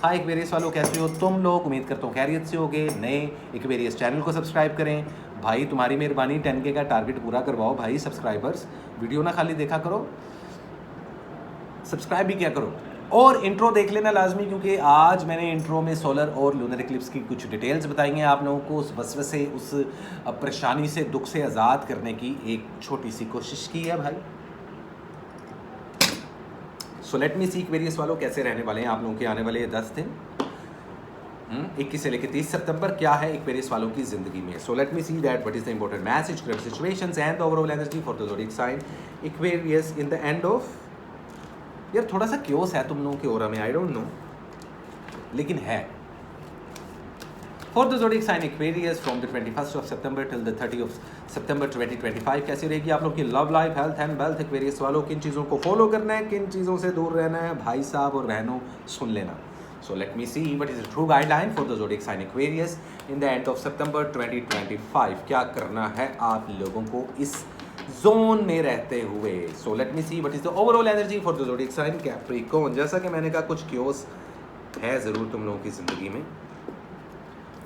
हाय इक्वेरियस वालों, कैसे हो तुम लोग? उम्मीद करता हूँ खैरियत से होगे। नए इक्वेरियस चैनल को सब्सक्राइब करें, भाई तुम्हारी मेहरबानी 10K का टारगेट पूरा करवाओ भाई सब्सक्राइबर्स, वीडियो ना खाली देखा करो, सब्सक्राइब भी किया करो। और इंट्रो देख लेना लाजमी, क्योंकि आज मैंने इंट्रो में सोलर और लूनर इक्लिप्स की कुछ डिटेल्स बताई हैं आप लोगों को, उस वसवसे उस परेशानी से दुख से आज़ाद करने की एक छोटी सी कोशिश की है भाई। सो लेट मी सी एक्वेरियस वालों कैसे रहने वाले हैं आप लोगों के आने वाले 10 दिन 21 से लेकर 30 सितंबर क्या है एक्वेरियस वालों की जिंदगी में। So let me see that what is the important message, current situations and the overall energy for the zodiac sign Aquarius in the end of. यार थोड़ा सा क्योस है तुम लोगों के ऑरा में, आई डोंट नो, लेकिन है। For the zodiac sign Aquarius from the 21st of September till the 30 of सितंबर 2025 कैसी रहेगी आप लोग की love life, health and wealth. Aquarius वालों किन चीज़ों को फॉलो करना है, किन चीज़ों से दूर रहना है, भाई साहब और बहनों सुन लेना। So let me see what is the true guideline for the zodiac sign Aquarius in the end of सितंबर 2025। क्या करना है आप लोगों को इस जोन में रहते हुए। So let me see what is the overall energy for the zodiac sign Capricorn. जैसा कि मैंने कहा कुछ क्योस है ज़रूर तुम लोगों की ज़िंदगी में।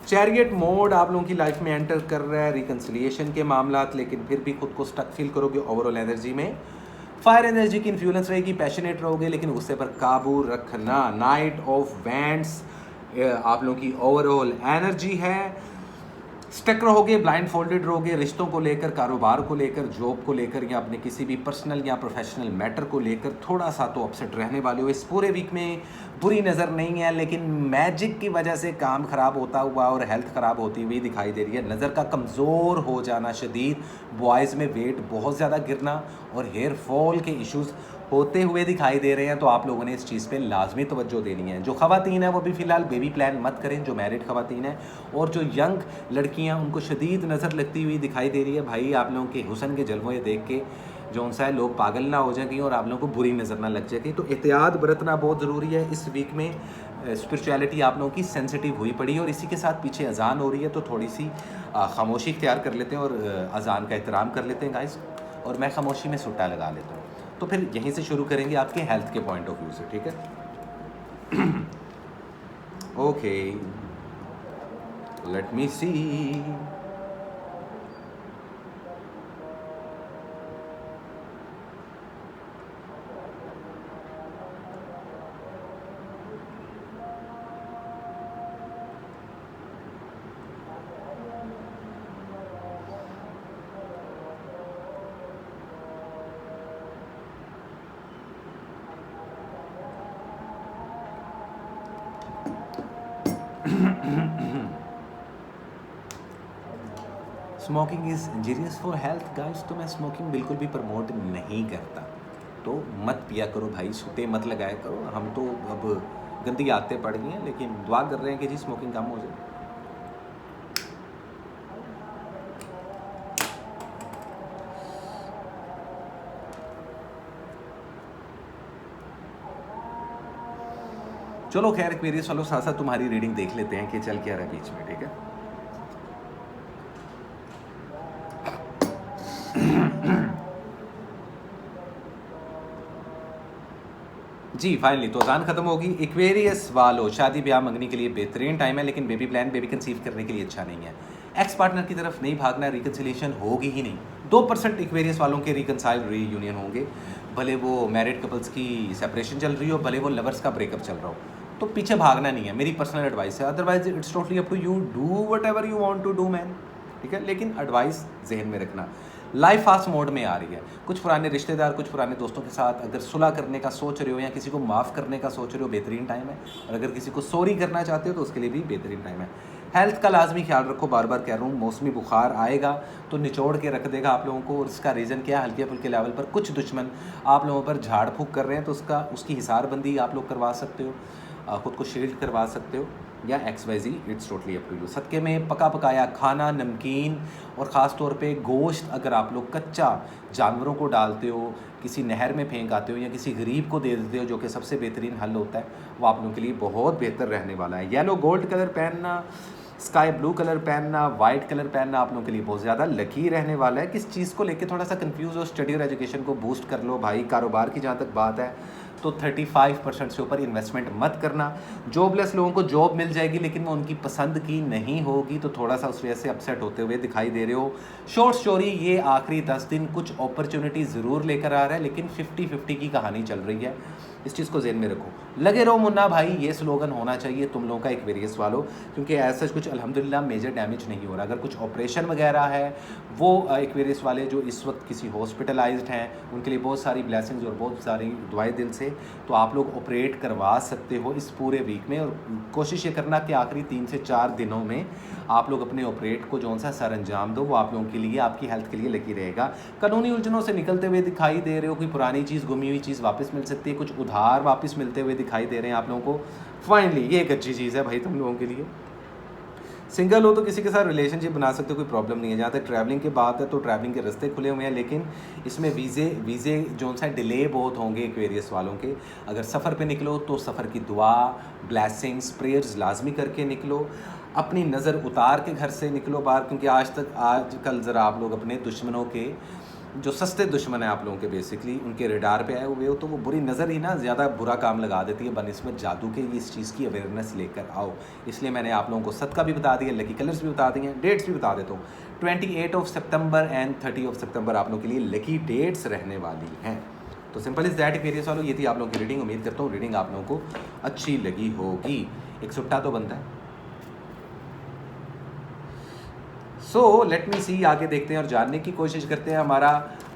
चैरियट मोड आप लोगों की लाइफ में एंटर कर रहा है, रिकन्सिलिएशन के मामलात, लेकिन फिर भी खुद को स्टक फील करोगे ओवरऑल एनर्जी में। फायर एनर्जी की इन्फ्लुएंस रहेगी, पैशनेट रहोगे लेकिन गुस्से पर काबू रखना। नाइट ऑफ वैंड्स आप लोगों की ओवरऑल एनर्जी है। स्टक रहोगे, ब्लाइंड फोल्डेड रहोगे, रिश्तों को लेकर, कारोबार को लेकर, जॉब को लेकर या अपने किसी भी पर्सनल या प्रोफेशनल मैटर को लेकर थोड़ा सा तो अपसेट रहने वाले हो। इस पूरे वीक में बुरी नज़र नहीं है, लेकिन मैजिक की वजह से काम ख़राब होता हुआ और हेल्थ ख़राब होती हुई दिखाई दे रही है। नज़र का कमज़ोर हो जाना शदीद, बॉयज़ में वेट बहुत ज़्यादा गिरना और हेयर फॉल के इश्यूज़ होते हुए दिखाई दे रहे हैं। तो आप लोगों ने इस चीज़ पे लाजमी तवज्जो देनी है। जो ख़वातीन है वो भी फ़िलहाल बेबी प्लान मत करें, जो मैरिड ख़वातीन हैं, और जो यंग लड़कियां उनको शदीद नज़र लगती हुई दिखाई दे रही है। भाई आप लोगों के हुस्न के जलवों ये देख के जो उनसा है लोग पागल ना हो जाएंगे और आप लोगों को बुरी नज़र ना लग जाएगी। तो एहतियात बरतना बहुत ज़रूरी है। इस वीक में स्पिरिचुअलिटी आप लोगों की सेंसिटिव हुई पड़ी है और इसी के साथ पीछे अजान हो रही है, तो थोड़ी सी खामोशी इख्तियार कर लेते हैं और अजान का एहतराम कर लेते हैं गाइस। और मैं खामोशी में सुट्टा लगा लेता हूँ। तो फिर यहीं से शुरू करेंगे आपके हेल्थ के पॉइंट ऑफ व्यू से, ठीक है। Okay let me see. Smoking is injurious for health guys. तो मैं स्मोकिंग बिल्कुल भी प्रमोट नहीं करता, तो मत पिया करो भाई, सुटे मत लगाया करो। हम तो अब गंदी आदतें पड़ गई हैं, लेकिन दुआ कर रहे हैं कि जी स्मोकिंग कम हो जाए। चलो खैर एक्वेरियस वालों, साथ साथ तुम्हारी रीडिंग देख लेते हैं कि चल क्या रहा है बीच में, ठीक है। जी फाइनली तो अजान खत्म होगी। एक्वेरियस वालों, शादी ब्याह मंगनी के लिए बेहतरीन टाइम है, लेकिन बेबी प्लान, बेबी कंसीव करने के लिए अच्छा नहीं है। एक्स पार्टनर की तरफ नहीं भागना, रिकन्सिलेशन होगी ही नहीं। 2% एक्वेरियस वालों के रिकन्साइल रीयूनियन होंगे, भले वो मैरिड कपल्स की सेपरेशन चल रही हो, भले वो लवर्स का ब्रेकअप चल रहा हो। तो पीछे भागना नहीं है, मेरी पर्सनल एडवाइस है। Otherwise it's totally up to you, do whatever you want to do man, ठीक है। लेकिन एडवाइस जहन में रखना, लाइफ फास्ट मोड में आ रही है। कुछ पुराने रिश्तेदार, कुछ पुराने दोस्तों के साथ अगर सुलह करने का सोच रहे हो या किसी को माफ़ करने का सोच रहे हो, बेहतरीन टाइम है। और अगर किसी को सॉरी करना चाहते हो तो उसके लिए भी बेहतरीन टाइम है। हेल्थ का लाजमी ख्याल रखो, बार बार कह रहा हूँ। मौसमी बुखार आएगा तो निचोड़ के रख देगा आप लोगों को, और इसका रीज़न क्या है, हल्के फुल्के लेवल पर कुछ दुश्मन आप लोगों पर झाड़ फूँक कर रहे हैं, तो उसकी हिसारबंदी आप लोग करवा सकते हो, ख़ुद को शील्ड करवा सकते हो, या XYZ, it's totally up to you. सदक़े में पका पकाया खाना, नमकीन और ख़ास तौर पे गोश्त अगर आप लोग कच्चा जानवरों को डालते हो, किसी नहर में फेंक आते हो या किसी गरीब को दे देते हो, जो कि सबसे बेहतरीन हल होता है, वो आप लोगों के लिए बहुत बेहतर रहने वाला है। येलो गोल्ड कलर पहनना, स्काई ब्लू कलर पहनना, वाइट कलर पहनना आप लोगों के लिए बहुत ज़्यादा लकी रहने वाला है। किस चीज़ को लेके थोड़ा सा कंफ्यूज हो, स्टडी और एजुकेशन को बूस्ट कर लो भाई। कारोबार की जहाँ तक बात है तो 35% से ऊपर इन्वेस्टमेंट मत करना। जॉबलेस लोगों को जॉब मिल जाएगी लेकिन वो उनकी पसंद की नहीं होगी, तो थोड़ा सा उस वजह से अपसेट होते हुए दिखाई दे रहे हो। शॉर्ट स्टोरी, ये आखिरी 10 दिन कुछ अपॉर्चुनिटी ज़रूर लेकर आ रहा है, लेकिन 50-50 की कहानी चल रही है, इस चीज़ को ज़हन में रखो। लगे रहो मुन्ना भाई, ये स्लोगन होना चाहिए तुम लोगों का एक्वेरियस वालों, क्योंकि ऐसा कुछ अल्हम्दुलिल्लाह मेजर डैमेज नहीं हो रहा। अगर कुछ ऑपरेशन वगैरह है, वो एक्वेरियस वाले जो इस वक्त किसी हॉस्पिटलाइज्ड हैं, उनके लिए बहुत सारी ब्लेसिंग्स और बहुत सारी दुआएं दिल से, तो आप लोग ऑपरेट करवा सकते हो इस पूरे वीक में। और कोशिश ये करना कि आखिरी 3 से 4 दिनों में आप लोग अपने ऑपरेट को जो सा सर अंजाम दो, वो आप लोगों के लिए, आपकी हेल्थ के लिए लगी रहेगा। कानूनी उलझनों से निकलते हुए दिखाई दे रहे हो, कोई पुरानी चीज़, गुमी हुई चीज़ वापस मिल सकती है, कुछ उधार वापस मिलते हुए दिखाई दे रहे हैं आप लोगों को। फाइनली ये एक अच्छी चीज़ है भाई तुम लोगों के लिए। सिंगल हो तो किसी के साथ रिलेशनशिप बना सकते हो, कोई प्रॉब्लम नहीं है। जहाँ तक ट्रैवलिंग की बात है तो ट्रैवलिंग के रास्ते खुले हुए हैं, लेकिन इसमें वीज़े जो सा डिले बहुत होंगे एक्वेरियस वालों के। अगर सफ़र पे निकलो तो सफ़र की दुआ, ब्लेसिंग्स, प्रेयर्स लाजमी करके निकलो। अपनी नज़र उतार के घर से निकलो बाहर, क्योंकि आजकल ज़रा आप लोग अपने दुश्मनों के, जो सस्ते दुश्मन हैं आप लोगों के, बेसिकली उनके रडार पे आए हुए हो, तो वो बुरी नज़र ही ना ज़्यादा बुरा काम लगा देती है बनिस्बत जादू के। इस चीज़ की अवेयरनेस लेकर आओ, इसलिए मैंने आप लोगों को सदका भी बता दिया, लकी कलर्स भी बता दिए, डेट्स भी बता देता हूँ। 28 सितंबर एंड 30 सितंबर आप लोगों के लिए लकी डेट्स रहने वाली हैं। तो सिंपल इज़ दैट एक्वेरियस वालों, ये थी आप लोगों की रीडिंग। उम्मीद करता हूँ रीडिंग आप लोगों को अच्छी लगी होगी। एक सुट्टा तो बनता है। सो लेट मी सी, आगे देखते हैं और जानने की कोशिश करते हैं हमारा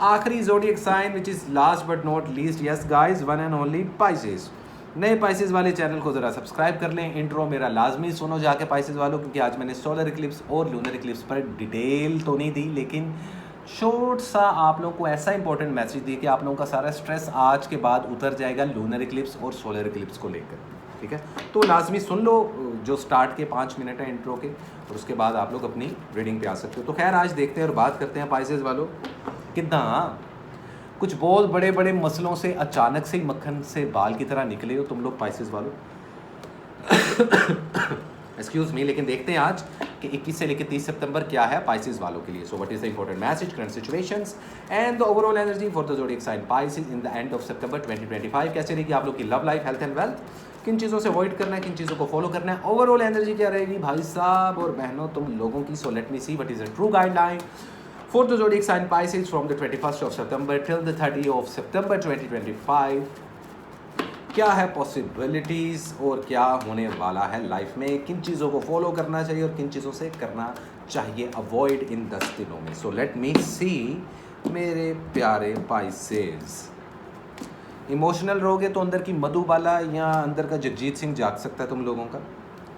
आखिरी zodiac sign, which is last but not least, yes guys, one and only Pisces. नए पाइसेस वाले चैनल को ज़रा सब्सक्राइब कर लें। इंट्रो मेरा लाजमी सुनो जाके पाइसेस वालों, क्योंकि आज मैंने सोलर इक्लिप्स और लूनर इक्लिप्स पर डिटेल तो नहीं दी, लेकिन शॉर्ट सा आप लोगों को ऐसा इंपॉर्टेंट मैसेज दिया कि आप लोगों का सारा स्ट्रेस आज के बाद उतर जाएगा लूनर इक्लिप्स और सोलर इक्लिप्स को लेकर। ठीक है, तो लाजमी सुन लो जो स्टार्ट के 5 मिनट है इंट्रो के, और उसके बाद आप लोग अपनी रीडिंग पे आ सकते हो। तो खैर आज देखते हैं और बात करते हैं पाइसेस वालों, कितना कुछ बहुत बड़े बड़े मसलों से अचानक से ही मक्खन से बाल की तरह निकले हो तुम लोग पाइसेस वालों। एक्सक्यूज़ मी, लेकिन देखते हैं आज कि 21 से लेकर 30 सितंबर क्या है पाइसेस वालों के लिए। So what is the important message, current situations and the overall energy for the zodiac sign Pisces in the end of सितंबर 2025। कैसे रहेगी आप लोग की love life, health and wealth, किन चीज़ों से अवॉइड करना है, किन चीज़ों को फॉलो करना है, ओवरऑल एनर्जी क्या रहेगी भाई साहब और बहनों तुम लोगों की। सो let me see what is the true guideline for the zodiac sign Pisces from the 21st of September till the 30th of September 2025। क्या है पॉसिबिलिटीज़ और क्या होने वाला है लाइफ में, किन चीज़ों को फॉलो करना चाहिए और किन चीज़ों से करना चाहिए अवॉइड इन 10 दिनों में। सो लेट मी सी मेरे प्यारे पाइसेस। इमोशनल रहोगे तो अंदर की मधुबाला या अंदर का जगजीत सिंह जाग सकता है तुम लोगों का।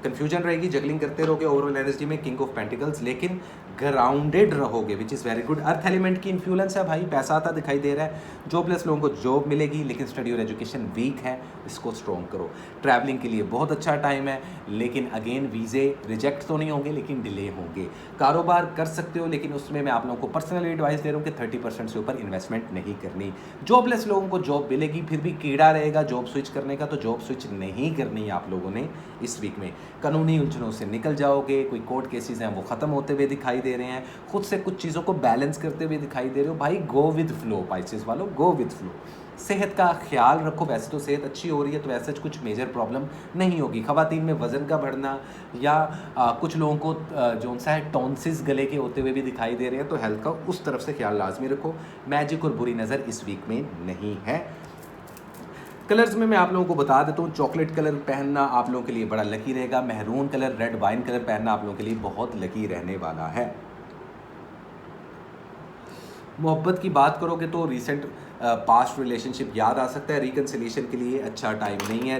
कन्फ्यूजन रहेगी, जगलिंग करते रहोगे ओवरऑल एनर्जी में, किंग ऑफ पेंटिकल्स, लेकिन ग्राउंडेड रहोगे, which is very good. Earth element की इन्फ्लुएंस है भाई, पैसा आता दिखाई दे रहा है। जॉबलेस लोगों को जॉब मिलेगी, लेकिन स्टडी और एजुकेशन वीक है, इसको स्ट्रॉन्ग करो। ट्रैवलिंग के लिए बहुत अच्छा टाइम है, लेकिन अगेन वीज़े रिजेक्ट तो नहीं होंगे, लेकिन डिले होंगे। कारोबार कर सकते हो, लेकिन उसमें मैं आप लोगों को पर्सनली एडवाइस दे रहा हूँ कि 30% से ऊपर इन्वेस्टमेंट नहीं करनी। जॉबलेस लोगों को जॉब मिलेगी, फिर भी कीड़ा रहेगा जॉब स्विच करने का, तो जॉब स्विच नहीं करनी है आप लोगों ने इस वीक में। कानूनी उलझनों से निकल जाओगे, कोई कोर्ट केसेस हैं वो ख़त्म होते हुए दिखाई दे रहे हैं, खुद से कुछ चीज़ों को बैलेंस करते हुए दिखाई दे रहे हो भाई। गो विद फ्लो पाइसेस वालों, गो विद फ्लो। सेहत का ख्याल रखो, वैसे तो सेहत अच्छी हो रही है, तो वैसे कुछ मेजर प्रॉब्लम नहीं होगी। ख़वातीन में वज़न का बढ़ना या कुछ लोगों को जो सा है टॉन्सिस गले के होते हुए भी दिखाई दे रहे हैं, तो हेल्थ का उस तरफ से ख्याल लाजमी रखो। मैजिक और बुरी नज़र इस वीक में नहीं है। कलर्स में मैं आप लोगों को बता देता हूँ, चॉकलेट कलर पहनना आप लोगों के लिए बड़ा लकी रहेगा। Maroon colour, red wine colour पहनना आप लोगों के लिए बहुत लकी रहने वाला है। मोहब्बत की बात करोगे तो रिसेंट पास्ट रिलेशनशिप याद आ सकता है। रिकन्सिलिएशन के लिए अच्छा टाइम नहीं है,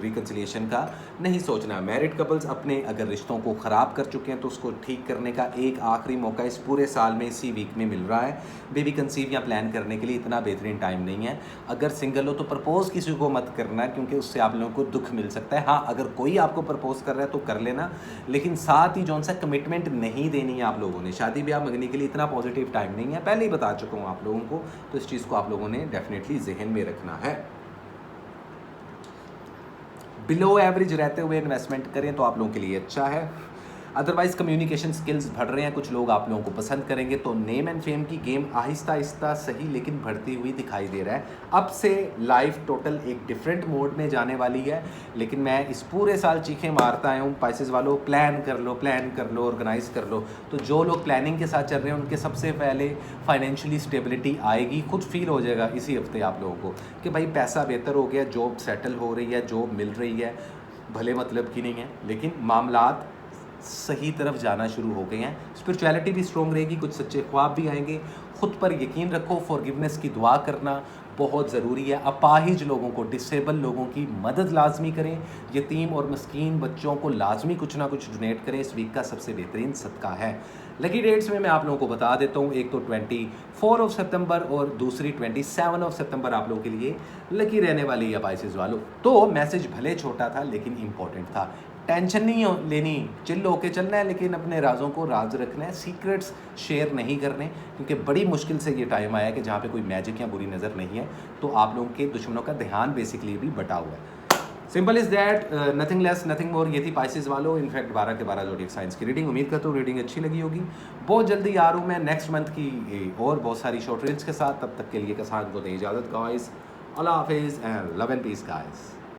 रिकन्सिलिएशन का नहीं सोचना। मैरिड कपल्स अपने अगर रिश्तों को ख़राब कर चुके हैं तो उसको ठीक करने का एक आखिरी मौका इस पूरे साल में, इसी वीक में मिल रहा है। बेबी कंसीव या प्लान करने के लिए इतना बेहतरीन टाइम नहीं है। अगर सिंगल हो तो प्रपोज़ किसी को मत करना, क्योंकि उससे आप लोगों को दुख मिल सकता है। हाँ, अगर कोई आपको प्रपोज़ कर रहा है तो कर लेना, लेकिन साथ ही जौन सा कमिटमेंट नहीं देनी है आप लोगों ने। शादी ब्याह मंगने के लिए इतना पॉजिटिव टाइम नहीं है, पहले ही बता चुका हूँ आप लोगों को, तो इस चीज़ को आप लोगों ने डेफिनेटली जहन में रखना है। बिलो एवरेज रहते हुए इन्वेस्टमेंट करें तो आप लोगों के लिए अच्छा है। अदरवाइज़ कम्युनिकेशन स्किल्स बढ़ रहे हैं, कुछ लोग आप लोगों को पसंद करेंगे। तो नेम एंड फेम की गेम आहिस्ता आहिस्ता सही लेकिन बढ़ती हुई दिखाई दे रहा है। अब से लाइफ टोटल एक डिफरेंट मोड में जाने वाली है। लेकिन मैं इस पूरे साल चीखें मारता आया हूँ, पाइसेस वालों प्लान कर लो, ऑर्गेनाइज कर लो। तो जो लोग प्लानिंग के साथ चल रहे हैं उनके सबसे पहले फाइनेंशियली स्टेबिलिटी आएगी। खुद फील हो जाएगा इसी हफ्ते आप लोगों को कि भाई पैसा बेहतर हो गया, जॉब सेटल हो रही है, जॉब मिल रही है, भले मतलब की नहीं है लेकिन मामलात सही तरफ जाना शुरू हो गए हैं। स्पिरिचुअलिटी भी स्ट्रॉन्ग रहेगी, कुछ सच्चे ख्वाब भी आएंगे। खुद पर यकीन रखो, फॉरगिवनेस की दुआ करना बहुत ज़रूरी है। अपाहिज लोगों को, डिसेबल लोगों की मदद लाजमी करें। यतीम और मस्कीन बच्चों को लाजमी कुछ ना कुछ डोनेट करें। इस वीक का सबसे बेहतरीन सदका है। लकी डेट्स में मैं आप लोगों को बता देता हूँ, एक तो 24 ऑफ सितंबर और दूसरी 27 ऑफ सितंबर आप लोगों के लिए लकी रहने वाली है पाइसेस वालों। तो मैसेज भले छोटा था लेकिन इंपॉर्टेंट था। टेंशन नहीं लेनी, चिल्ल होके चलना है, लेकिन अपने राजों को राज रखना है, सीक्रेट्स शेयर नहीं करने, क्योंकि बड़ी मुश्किल से ये टाइम आया है कि जहाँ पे कोई मैजिक या बुरी नज़र नहीं है। तो आप लोगों के दुश्मनों का ध्यान बेसिकली भी बटा हुआ है। Simple is that, nothing less nothing more. ये थी पाइसेस वालों इनफैक्ट 12 के 12 ज़ोडिएक साइंस की रीडिंग। उम्मीद करता हूँ रीडिंग अच्छी लगी होगी। बहुत जल्दी आ रहा हूँ मैं नेक्स्ट मंथ की और बहुत सारी शॉर्ट रील्स के साथ। तब तक के लिए किसान को दें इजाज़त गाइस। अल्लाह हाफिज़ and love and peace guys.